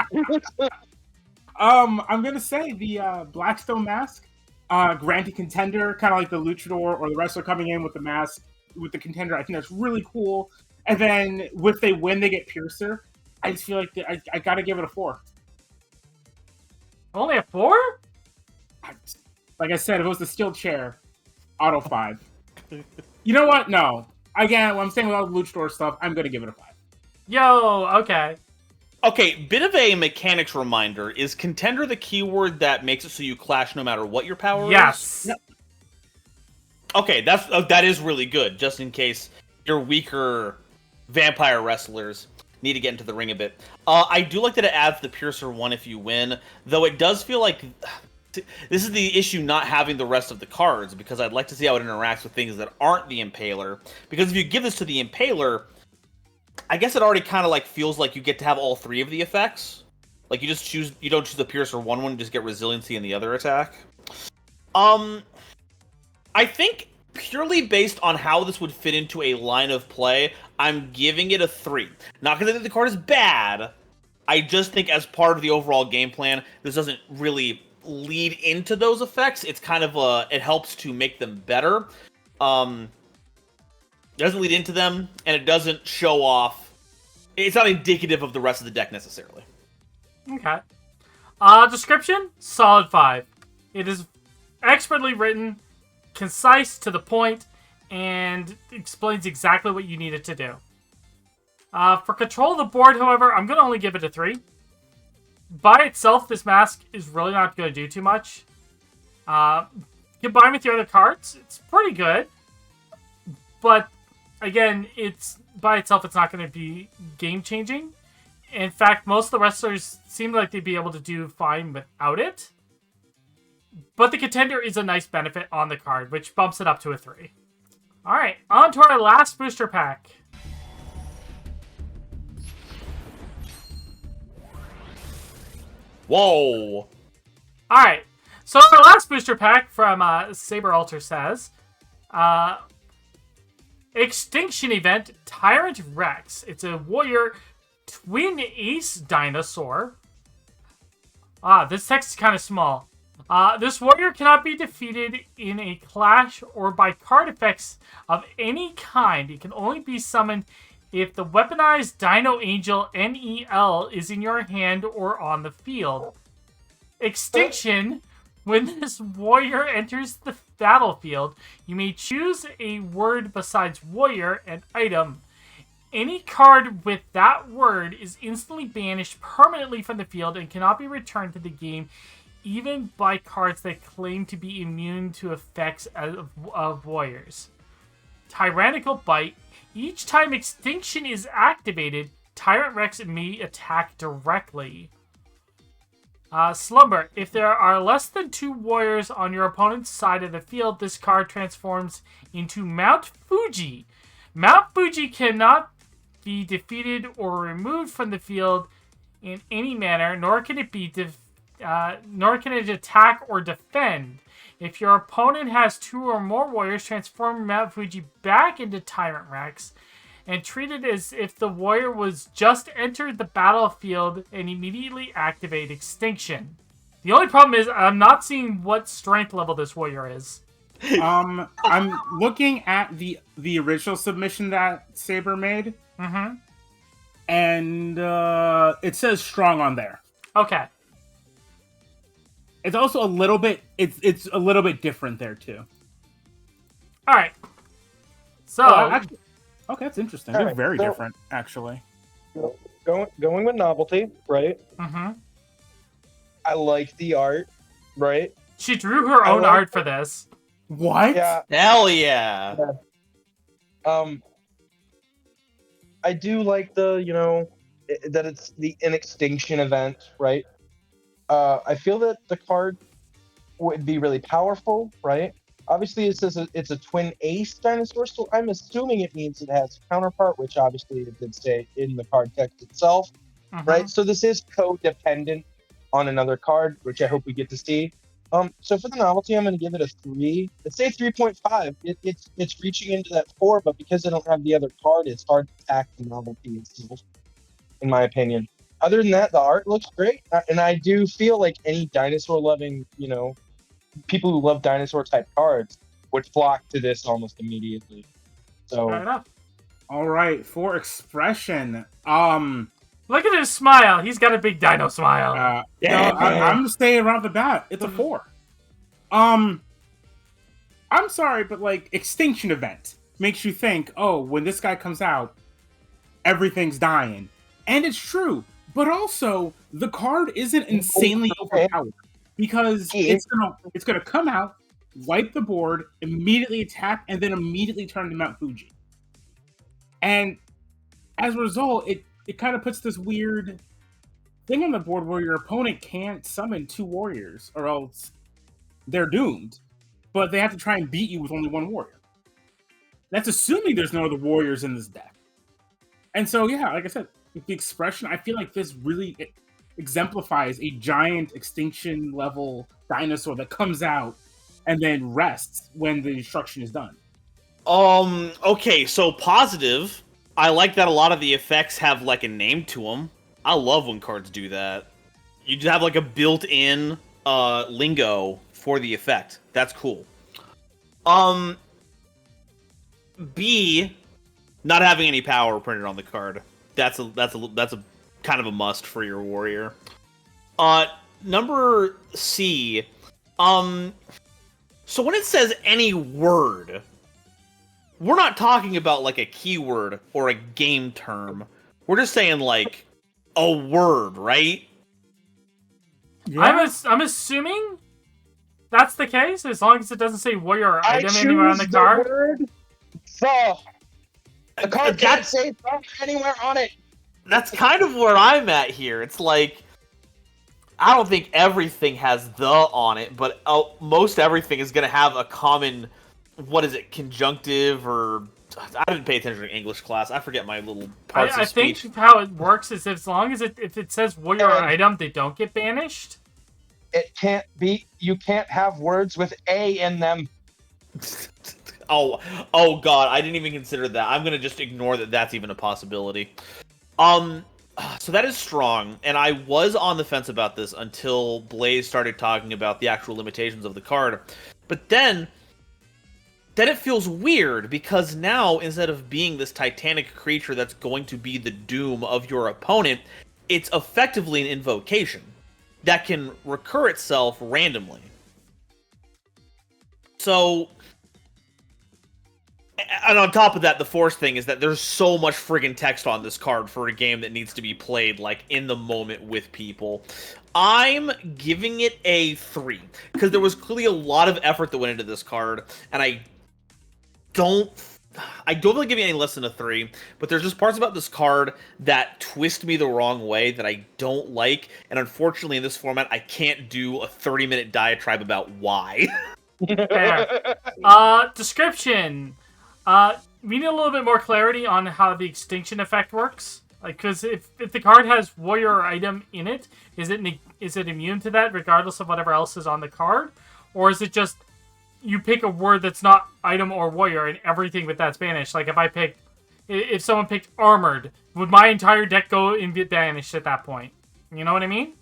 I'm gonna say the Blackstone mask, granted Contender, kind of like the luchador or the wrestler coming in with the mask with the Contender. I think that's really cool. And then if they win, they get Piercer. I just feel like I gotta give it a 4. Only a 4? Like I said, if it was the steel chair, auto 5. You know what? No. Again, when I'm saying with all the luchador stuff, I'm gonna give it a 5. Yo, okay. Okay, bit of a mechanics reminder. Is Contender the keyword that makes it so you clash no matter what your power is? Yes. Yep. Okay, that is really good, just in case your weaker vampire wrestlers need to get into the ring a bit. I do like that it adds the Piercer 1 if you win, though it does feel like this is the issue not having the rest of the cards, because I'd like to see how it interacts with things that aren't the Impaler. Because if you give this to the Impaler, I guess it already kind of like feels like you get to have all 3 of the effects. Like you don't choose the Piercer 1, you just get resiliency in the other attack. I think purely based on how this would fit into a line of play, I'm giving it a 3. Not because I think the card is bad. I just think as part of the overall game plan, this doesn't really lead into those effects. It's kind of it helps to make them better. It doesn't lead into them, and it doesn't show off. It's not indicative of the rest of the deck necessarily. Okay. Description? Solid 5. It is expertly written, concise, to the point, and explains exactly what you need it to do. For control of the board, however, I'm going to only give it a 3. By itself, this mask is really not going to do too much. Combined with your other cards, it's pretty good. But, again, by itself, it's not going to be game-changing. In fact, most of the wrestlers seem like they'd be able to do fine without it. But the Contender is a nice benefit on the card, which bumps it up to a 3. Alright, on to our last booster pack. Whoa! Alright, so our last booster pack from Saber Alter says, Extinction Event Tyrant Rex. It's a warrior Twin Ace Dinosaur. This text is kind of small. This warrior cannot be defeated in a clash or by card effects of any kind. It can only be summoned if the weaponized Dino Angel NEL is in your hand or on the field. Extinction. When this warrior enters the battlefield, you may choose a word besides warrior and item. Any card with that word is instantly banished permanently from the field and cannot be returned to the game, even by cards that claim to be immune to effects of warriors. Tyrannical Bite. Each time Extinction is activated, Tyrant Rex may attack directly. Slumber. If there are less than 2 warriors on your opponent's side of the field, this card transforms into Mount Fuji. Mount Fuji cannot be defeated or removed from the field in any manner, nor can it attack or defend. If your opponent has 2 or more warriors, transform Mount Fuji back into Tyrant Rex and treat it as if the warrior was just entered the battlefield and immediately activate Extinction. The only problem is I'm not seeing what strength level this warrior is. I'm looking at the original submission that Saber made. Mm-hmm. And it says strong on there. Okay. It's also a little bit it's a little bit different there too. All right. So actually, okay, that's interesting. They're right, very so- different, actually. Going with novelty, right? mm-hmm. I like the art, right? She drew her own like art for this. What? Yeah. Hell yeah! I do like that it's an extinction event, right? I feel that the card would be really powerful, right? Obviously, it says it's a twin ace dinosaur, so I'm assuming it means it has a counterpart, which obviously it did say in the card text itself, right? So this is codependent on another card, which I hope we get to see. So for the novelty, I'm going to give it a 3. Let's say 3.5. It's reaching into that 4, but because I don't have the other card, it's hard to attack the novelty itself, in my opinion. Other than that, the art looks great, and I do feel like any dinosaur-loving, people who love dinosaur-type cards would flock to this almost immediately. So Fair enough. All right, for expression, Look at his smile. He's got a big dino smile. I'm staying around the bat. It's a 4. I'm sorry, but like extinction event makes you think, oh, when this guy comes out, everything's dying, and it's true. But also, the card isn't insanely overpowered because it's gonna come out, wipe the board, immediately attack, and then immediately turn to Mount Fuji. And as a result, it kind of puts this weird thing on the board where your opponent can't summon 2 warriors, or else they're doomed. But they have to try and beat you with only 1 warrior. That's assuming there's no other warriors in this deck. And so, yeah, like I said, with the expression, I feel like this really exemplifies a giant extinction level dinosaur that comes out and then rests when the destruction is done. Okay, so positive. I like that a lot of the effects have like a name to them. I love when cards do that. You just have like a built-in lingo for the effect. That's cool. B, not having any power printed on the card. That's a kind of a must for your warrior. Number C. So when it says any word, we're not talking about like a keyword or a game term. We're just saying like a word, right? Yeah. I'm assuming that's the case, as long as it doesn't say warrior or item anywhere on the card. Word the card can't say anywhere on it. That's kind of where I'm at here. It's like, I don't think everything has the on it, but most everything is going to have a common, what is it, conjunctive, or I didn't pay attention to English class. I forget my little parts of speech. I think how it works is as long as if it says warrior or item, they don't get banished. It can't be. You can't have words with A in them. Oh God, I didn't even consider that. I'm gonna just ignore that. That's even a possibility. So that is strong, and I was on the fence about this until Blaze started talking about the actual limitations of the card. But then it feels weird, because now, instead of being this titanic creature that's going to be the doom of your opponent, it's effectively an invocation that can recur itself randomly. So, and on top of that, the force thing is that there's so much friggin' text on this card for a game that needs to be played, like, in the moment with people. I'm giving it a 3, because there was clearly a lot of effort that went into this card, and I don't really give you any less than a 3, but there's just parts about this card that twist me the wrong way that I don't like, and unfortunately in this format, I can't do a 30-minute diatribe about why. Fair. Description. We need a little bit more clarity on how the extinction effect works. Like, because if the card has warrior or item in it, is it immune to that regardless of whatever else is on the card? Or is it just you pick a word that's not item or warrior and everything with that's banished? Like, if someone picked armored, would my entire deck go and get banished at that point? You know what I mean?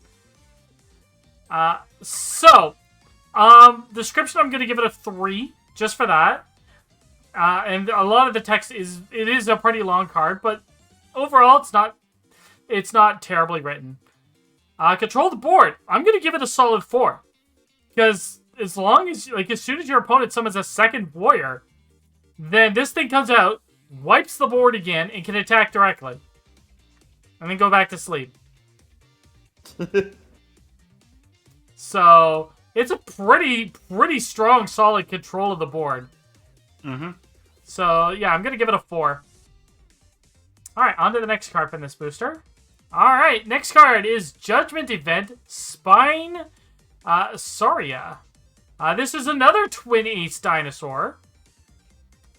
Description, I'm going to give it a 3, just for that. And a lot of the text is a pretty long card, but overall, it's not terribly written. Control the board. I'm going to give it a solid 4. Because as soon as your opponent summons a second warrior, then this thing comes out, wipes the board again, and can attack directly. And then go back to sleep. So, it's a pretty strong, solid control of the board. Mm-hmm. So, yeah, I'm going to give it a 4. Alright, on to the next card from this booster. Alright, next card is Judgment Event Spine Saria. This is another Twin Ace Dinosaur.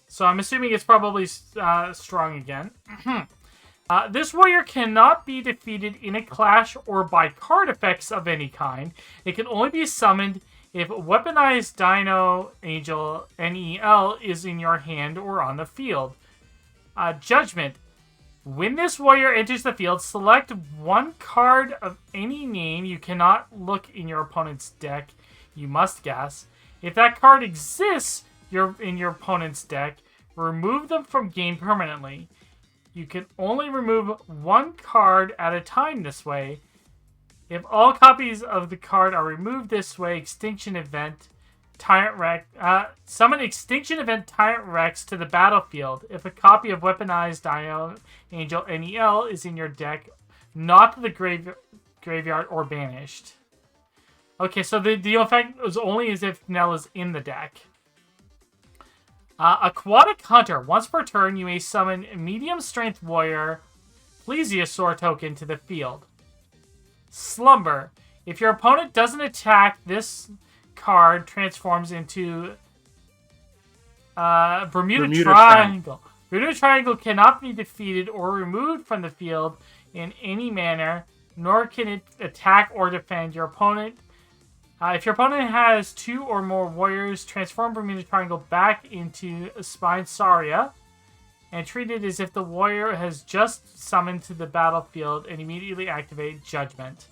So I'm assuming it's probably strong again. This warrior cannot be defeated in a clash or by card effects of any kind. It can only be summoned if Weaponized Dino Angel NEL is in your hand or on the field. Judgment. When this warrior enters the field, select one card of any name you cannot look in your opponent's deck. You must guess. If that card exists in your opponent's deck, remove them from game permanently. You can only remove one card at a time this way. If all copies of the card are removed this way, Extinction Event Tyrant Rex, summon Extinction Event Tyrant Rex to the battlefield. If a copy of Weaponized Dino Angel NEL is in your deck, not to the graveyard or banished. Okay, so the effect is only as if Nell is in the deck. Aquatic Hunter. Once per turn, you may summon Medium Strength Warrior Plesiosaur token to the field. Slumber. If your opponent doesn't attack, this card transforms into Bermuda Triangle. Bermuda Triangle cannot be defeated or removed from the field in any manner, nor can it attack or defend your opponent. If your opponent has 2 or more warriors, transform Bermuda Triangle back into Spine Saria and treat it as if the warrior has just summoned to the battlefield and immediately activate Judgment.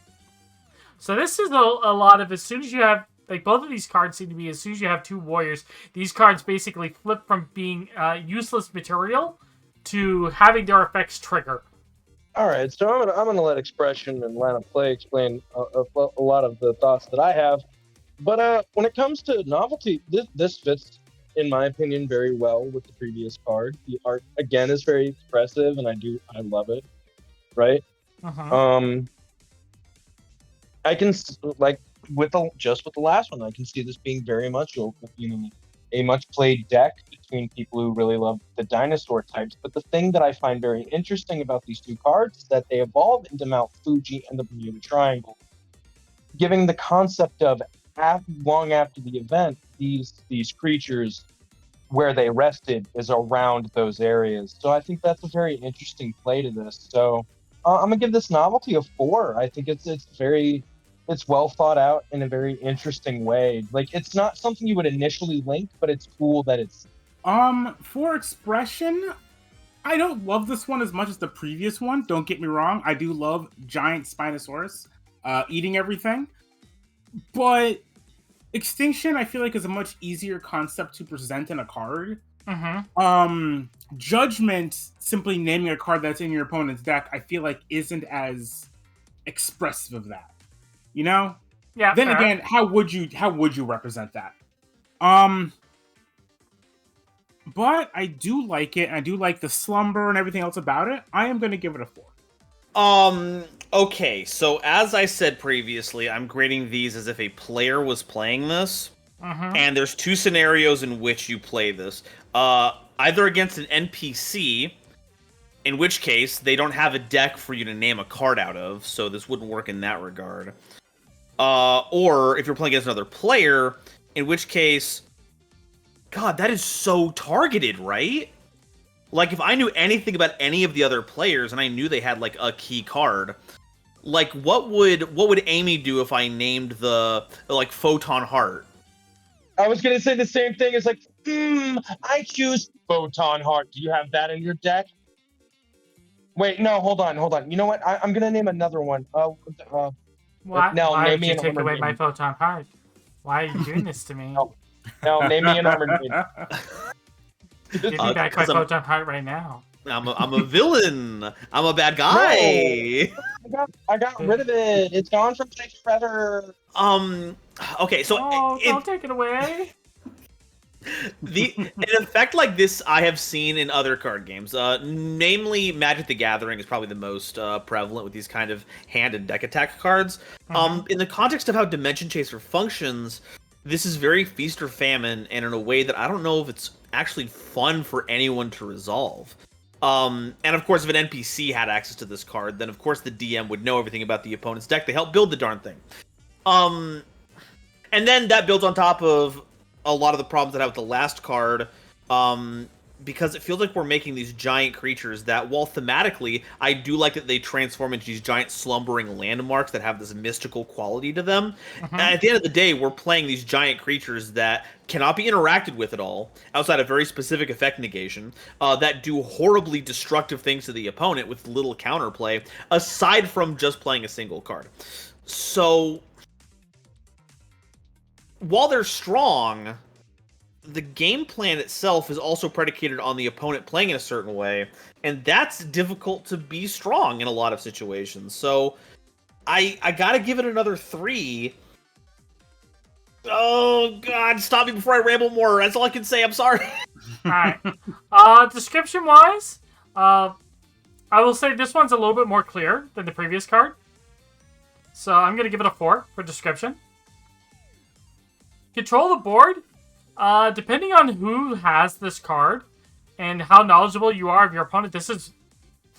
So this is a lot of, as soon as you have, like, both of these cards seem to be, as soon as you have 2 warriors, these cards basically flip from being useless material to having their effects trigger. All right, so I'm gonna let Expression and Line of Play explain a lot of the thoughts that I have. But when it comes to novelty, this fits, in my opinion, very well with the previous card. The art, again, is very expressive, and I love it. Right? Uh-huh. I can, like, with the last one, I can see this being very much a much played deck between people who really love the dinosaur types. But the thing that I find very interesting about these 2 cards is that they evolve into Mount Fuji and the Bermuda Triangle, giving the concept of long after the event, these creatures, where they rested is around those areas. So I think that's a very interesting play to this. So I'm gonna give this novelty a 4. I think it's well thought out in a very interesting way. Like, it's not something you would initially link, but it's cool that it's... For Expression, I don't love this one as much as the previous one. Don't get me wrong. I do love giant Spinosaurus eating everything. But Extinction, I feel like, is a much easier concept to present in a card. Judgment, simply naming a card that's in your opponent's deck, I feel like isn't as expressive of that. You know? Yeah. Then fair. again, how would you represent that? But I do like it. I do like the slumber and everything else about it. I am going to give it a 4. Okay, so as I said previously, I'm grading these as if a player was playing this. And there's 2 scenarios in which you play this. Either against an NPC, in which case they don't have a deck for you to name a card out of, so this wouldn't work in that regard. Or if you're playing against another player, in which case... God, that is so targeted, right? Like, if I knew anything about any of the other players, and I knew they had, like, a key card, like, what would Amy do if I named the like, Photon Heart? I was gonna say the same thing. It's like, I choose Photon Heart. Do you have that in your deck? Wait, no, hold on. You know what? I'm gonna name another one. Why name would me you an take armored away my maiden. Photon Heart? Why are you doing this to me? No, name me an armored maiden. Give me back my 'cause I'm- Photon Heart right now. I'm a villain. I'm a bad guy. I got rid of it. It's gone from my shredder. Okay, so Oh, don't take it away. an effect like this I have seen in other card games. Namely, Magic the Gathering is probably the most prevalent with these kind of hand and deck attack cards. In the context of how Dimension Chaser functions, this is very feast or famine, and in a way that I don't know if it's actually fun for anyone to resolve. And of course, if an NPC had access to this card, then of course the DM would know everything about the opponent's deck. They help build the darn thing. And then that builds on top of a lot of the problems that I have with the last card, because it feels like we're making these giant creatures that, while thematically, I do like that they transform into these giant slumbering landmarks that have this mystical quality to them. And at the end of the day, we're playing these giant creatures that cannot be interacted with at all, outside of very specific effect negation, that do horribly destructive things to the opponent with little counterplay, aside from just playing a single card. So, while they're strong, the game plan itself is also predicated on the opponent playing in a certain way, and that's difficult to be strong in a lot of situations. So, I gotta give it another 3. Oh, God, stop me before I ramble more. That's all I can say. I'm sorry. Alright. Description-wise, I will say this one's a little bit more clear than the previous card. So I'm going to give it a 4 for description. Control the board. Depending on who has this card and how knowledgeable you are of your opponent, this is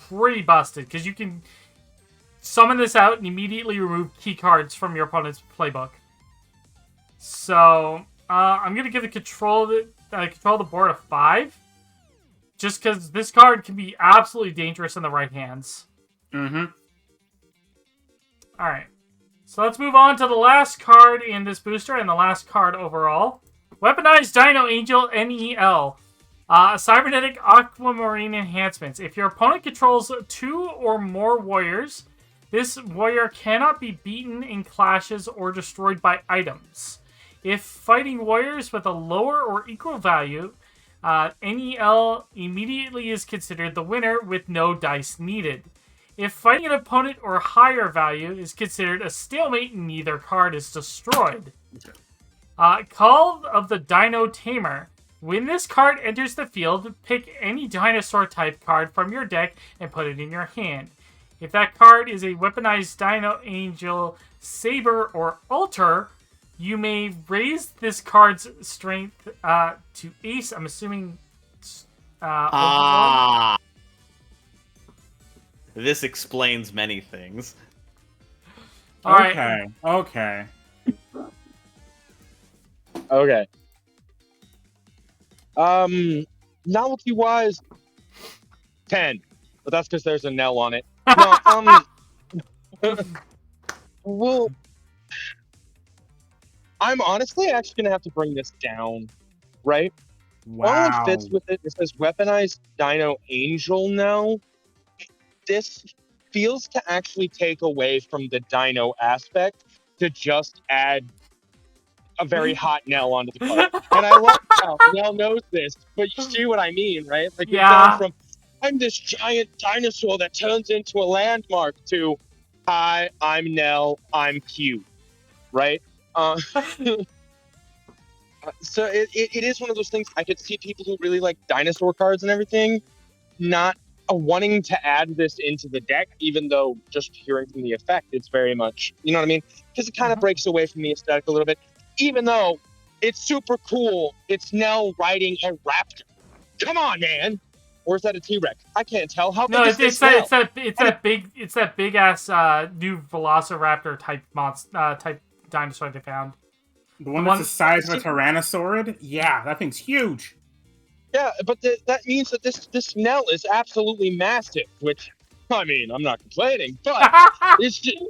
pretty busted, because you can summon this out and immediately remove key cards from your opponent's playbook. So I'm gonna give the control the board a 5, just because this card can be absolutely dangerous in the right hands. All right, so let's move on to the last card in this booster and the last card overall. Weaponized Dino Angel NEL. Cybernetic Aquamarine Enhancements. If your opponent controls 2 or more warriors, this warrior cannot be beaten in clashes or destroyed by items. If fighting warriors with a lower or equal value, NEL immediately is considered the winner with no dice needed. If fighting an opponent or higher value is considered a stalemate, neither card is destroyed. Call of the Dino Tamer. When this card enters the field, pick any dinosaur type card from your deck and put it in your hand. If that card is a weaponized Dino Angel, Saber, or Alter, you may raise this card's strength to Ace. I'm assuming. This explains many things. All right. Okay. Novelty wise, 10, but that's because there's a Nell on it. No, well, I'm honestly actually gonna have to bring this down, right? While it fits with it, it says weaponized Dino Angel now. This feels to actually take away from the Dino aspect to just add a very hot Nell onto the card. And I love how Nell knows this, but you see what I mean, right? Like, you've gone from, I'm this giant dinosaur that turns into a landmark to, hi, I'm Nell, I'm cute, right? So it is one of those things. I could see people who really like dinosaur cards and everything not wanting to add this into the deck, even though just hearing from the effect, it's very much, you know what I mean? Because it kind of breaks away from the aesthetic a little bit, even though it's super cool. It's Nell riding a raptor. Come on, man. Or is that a T-Rex? I can't tell. How big is this Nell? It's that big ass new Velociraptor type type dinosaur they found. The one that's the size of a Tyrannosaurid? Yeah, that thing's huge. Yeah, but that means that this Nell is absolutely massive, which, I mean, I'm not complaining, but it's just,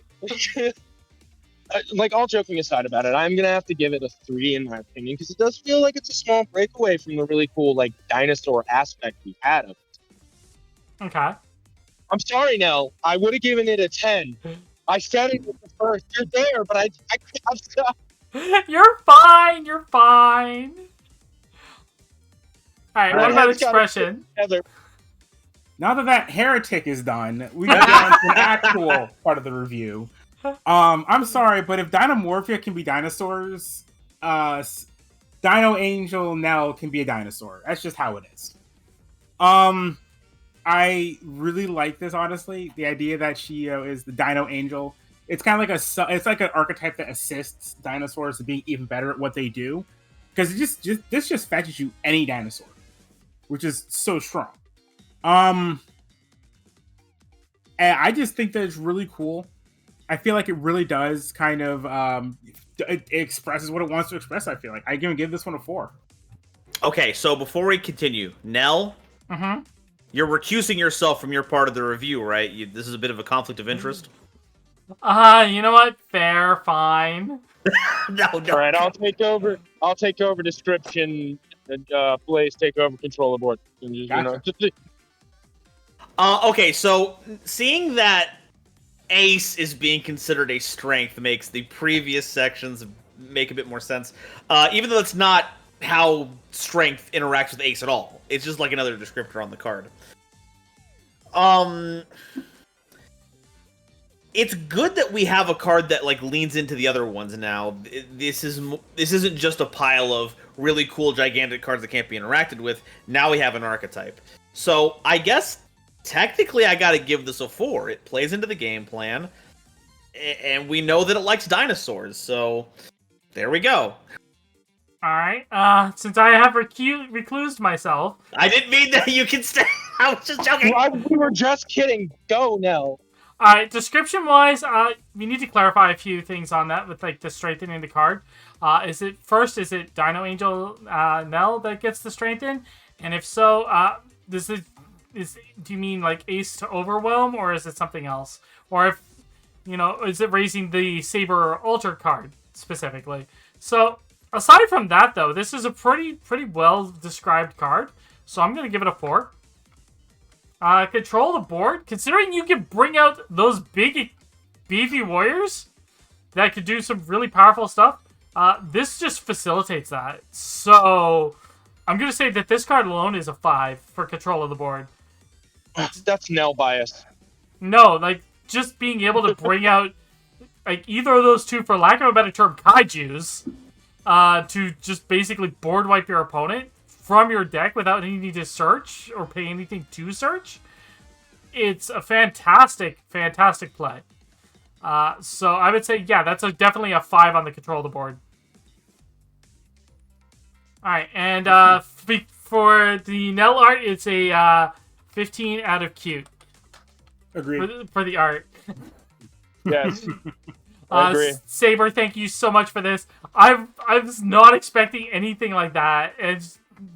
like, all joking aside about it, I'm going to have to give it a 3 in my opinion, because it does feel like it's a small breakaway from the really cool, like, dinosaur aspect we've had of it. Okay. I'm sorry, Nell. I would have given it a 10. I said it at the first. You're there, but I'm stuck. You're fine. You're fine. All right. What about expression? Now that heretic is done, we can get on to an actual part of the review. I'm sorry, but if Dinomorphia can be dinosaurs, Dino Angel Nell can be a dinosaur. That's just how it is. I really like this, honestly. The idea that she is the Dino Angel. It's kind of like it's like an archetype that assists dinosaurs to being even better at what they do. Because this just fetches you any dinosaur, which is so strong. And I just think that it's really cool. I feel like it really does kind of it expresses what it wants to express. I feel like I'm gonna give this one a 4. Okay, so before we continue, Nell, you're recusing yourself from your part of the review, right? This is a bit of a conflict of interest. You know what? Fair, fine. No. All right, I'll take over. I'll take over description. Blaze, take over control of board. Gotcha. Okay, so seeing that Ace is being considered a strength makes the previous sections make a bit more sense. Even though it's not how strength interacts with Ace at all. It's just like another descriptor on the card. It's good that we have a card that like leans into the other ones now. This isn't just a pile of really cool gigantic cards that can't be interacted with. Now we have an archetype. So I guess technically I gotta give this a 4. It plays into the game plan, and we know that it likes dinosaurs. So there we go. All right. Since I have reclused myself, I didn't mean that. You can stay. I was just joking. We were just kidding. Go, Nell. all right. Description-wise, we need to clarify a few things on that with like the strengthening the card. Is it Dino Angel Nell that gets the strengthen? And if so, do you mean like Ace to overwhelm, or is it something else? Or if is it raising the Saber Alter card specifically? So aside from that, though, this is a pretty well described card. So I'm gonna give it a 4. Control the board. Considering you can bring out those big, beefy warriors that could do some really powerful stuff, this just facilitates that. So I'm gonna say that this card alone is a 5 for control of the board. That's Nell bias. No, like just being able to bring out like either of those two, for lack of a better term, kaijus, to just basically board wipe your opponent from your deck without needing to search or pay anything to search. It's a fantastic play. So I would say, yeah, that's definitely a 5 on the control of the board. All right, and for the Nell art, it's a 15 out of cute. Agreed. For the art. Yes. I agree. Saber, thank you so much for this. I was not expecting anything like that, and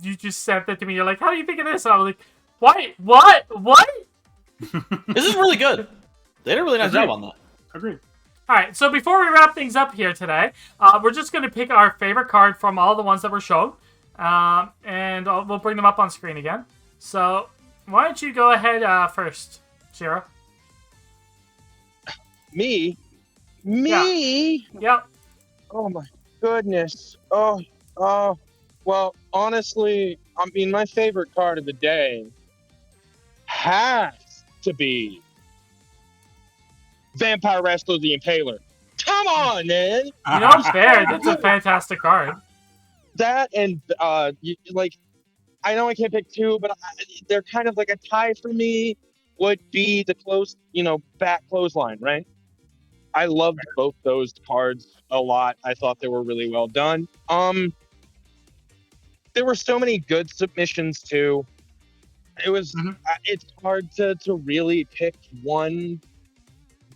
you just sent that to me. You're like, how do you think of this? And I was like, what? This is really good. They did a really nice job on that. Agreed. All right, so before we wrap things up here today, we're just going to pick our favorite card from all the ones that were shown. And we'll bring them up on screen again. So why don't you go ahead first, Shiro? Me? Yep. Oh my goodness. Well, honestly, I mean, my favorite card of the day has to be Vampire Wrestler the Impaler. Come on, man! You know, it's fair. That's a fantastic card. That and, like, I know I can't pick two, but they're kind of like a tie for me, would be the back clothesline, right? I loved both those cards a lot. I thought they were really well done. There were so many good submissions too. It was it's hard to really pick one,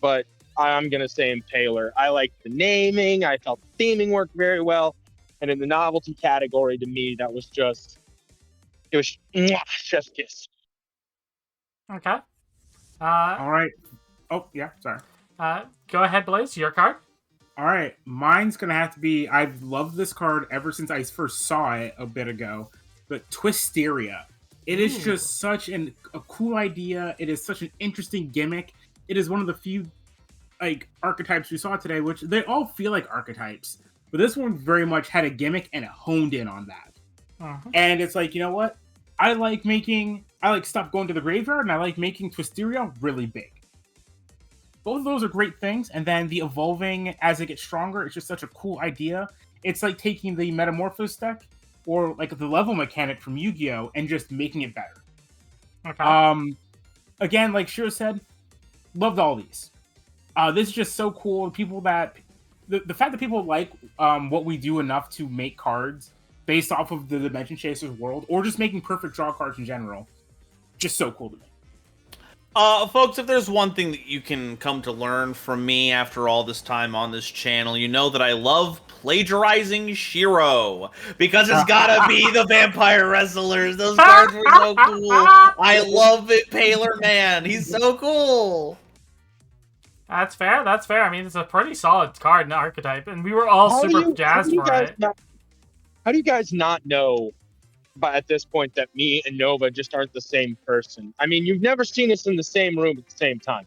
but I'm gonna say Impaler. I liked the naming. I felt the theming worked very well, and in the novelty category, to me, that was chef's kiss. Okay. All right. Oh, yeah, sorry. Go ahead, Blaze. Your card. All right. Mine's going to have to be, I've loved this card ever since I first saw it a bit ago, but Twisteria. It is just such a cool idea. It is such an interesting gimmick. It is one of the few archetypes we saw today, which they all feel like archetypes, but this one very much had a gimmick and it honed in on that. And it's like, you know what? I like stuff going to the graveyard, and I like making Twisteria really big. Both of those are great things, and then the evolving as it gets stronger, it's just such a cool idea. It's like taking the Metamorphosis deck, or like the level mechanic from Yu-Gi-Oh! And just making it better. Okay. Again, like Shiro said, loved all these. This is just so cool. The fact that people like what we do enough to make cards based off of the Dimension Chasers world, or just making perfect draw cards in general, just so cool to me. Folks, if there's one thing that you can come to learn from me after all this time on this channel, you know that I love plagiarizing Shiro, because it's gotta be the Vampire Wrestlers. Those cards were so cool. I love it, Paler Man. He's so cool. That's fair. I mean, it's a pretty solid card in archetype, and we were all super jazzed for it. How do you guys not know, but at this point, that me and Nova just aren't the same person? I mean, you've never seen us in the same room at the same time.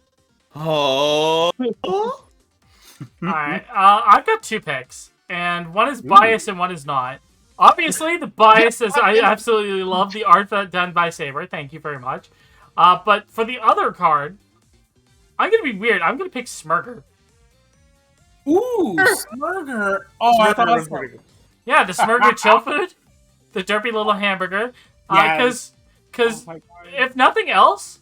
Oh. All right. I've got two picks, and one is biased and one is not. Obviously, the bias is I absolutely love the art done by Saber. Thank you very much. But for the other card, I'm going to be weird. I'm going to pick Smurger. Ooh, Smurger. Oh, I thought that was pretty good. Yeah, the Smurger Chill Food. The derpy little hamburger. Because if nothing else,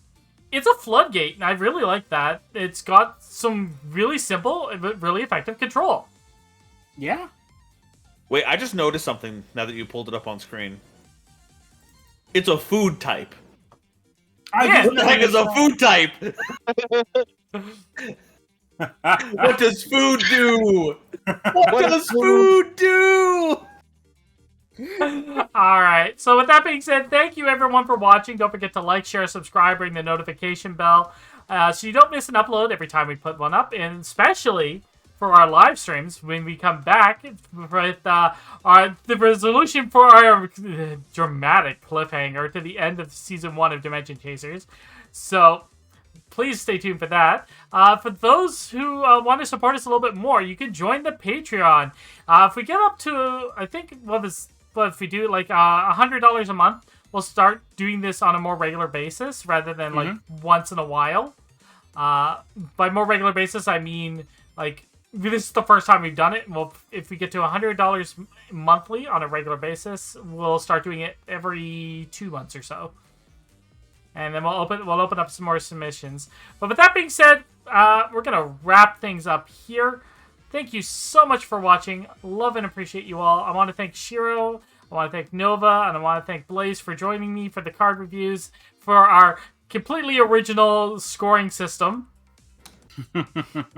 it's a floodgate, and I really like that. It's got some really simple but really effective control. Yeah. Wait, I just noticed something now that you pulled it up on screen. It's a food type. What the heck is a food type? What does food do? What does food do? Alright, so with that being said, thank you everyone for watching. Don't forget to like, share, subscribe, ring the notification bell, so you don't miss an upload every time we put one up, and especially for our live streams when we come back with the resolution for our dramatic cliffhanger to the end of Season 1 of Dimension Chasers. So please stay tuned for that. For those who want to support us a little bit more, you can join the Patreon. If we get up to, I think, if we do like $100 a month, we'll start doing this on a more regular basis rather than like once in a while. By more regular basis, I mean like this is the first time we've done it. Well, if we get to $100 monthly on a regular basis, we'll start doing it every 2 months or so. And then we'll open up some more submissions. But with that being said, we're gonna wrap things up here. Thank you so much for watching. Love and appreciate you all. I want to thank Shiro, I want to thank Nova, and I want to thank Blaze for joining me for the card reviews, for our completely original scoring system.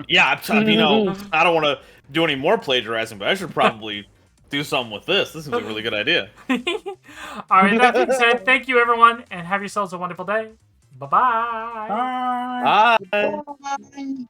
Yeah, I don't want to do any more plagiarizing, but I should probably do something with this. This is a really good idea. All right, that being said, thank you everyone, and have yourselves a wonderful day. Bye-bye. Bye. Bye. Bye.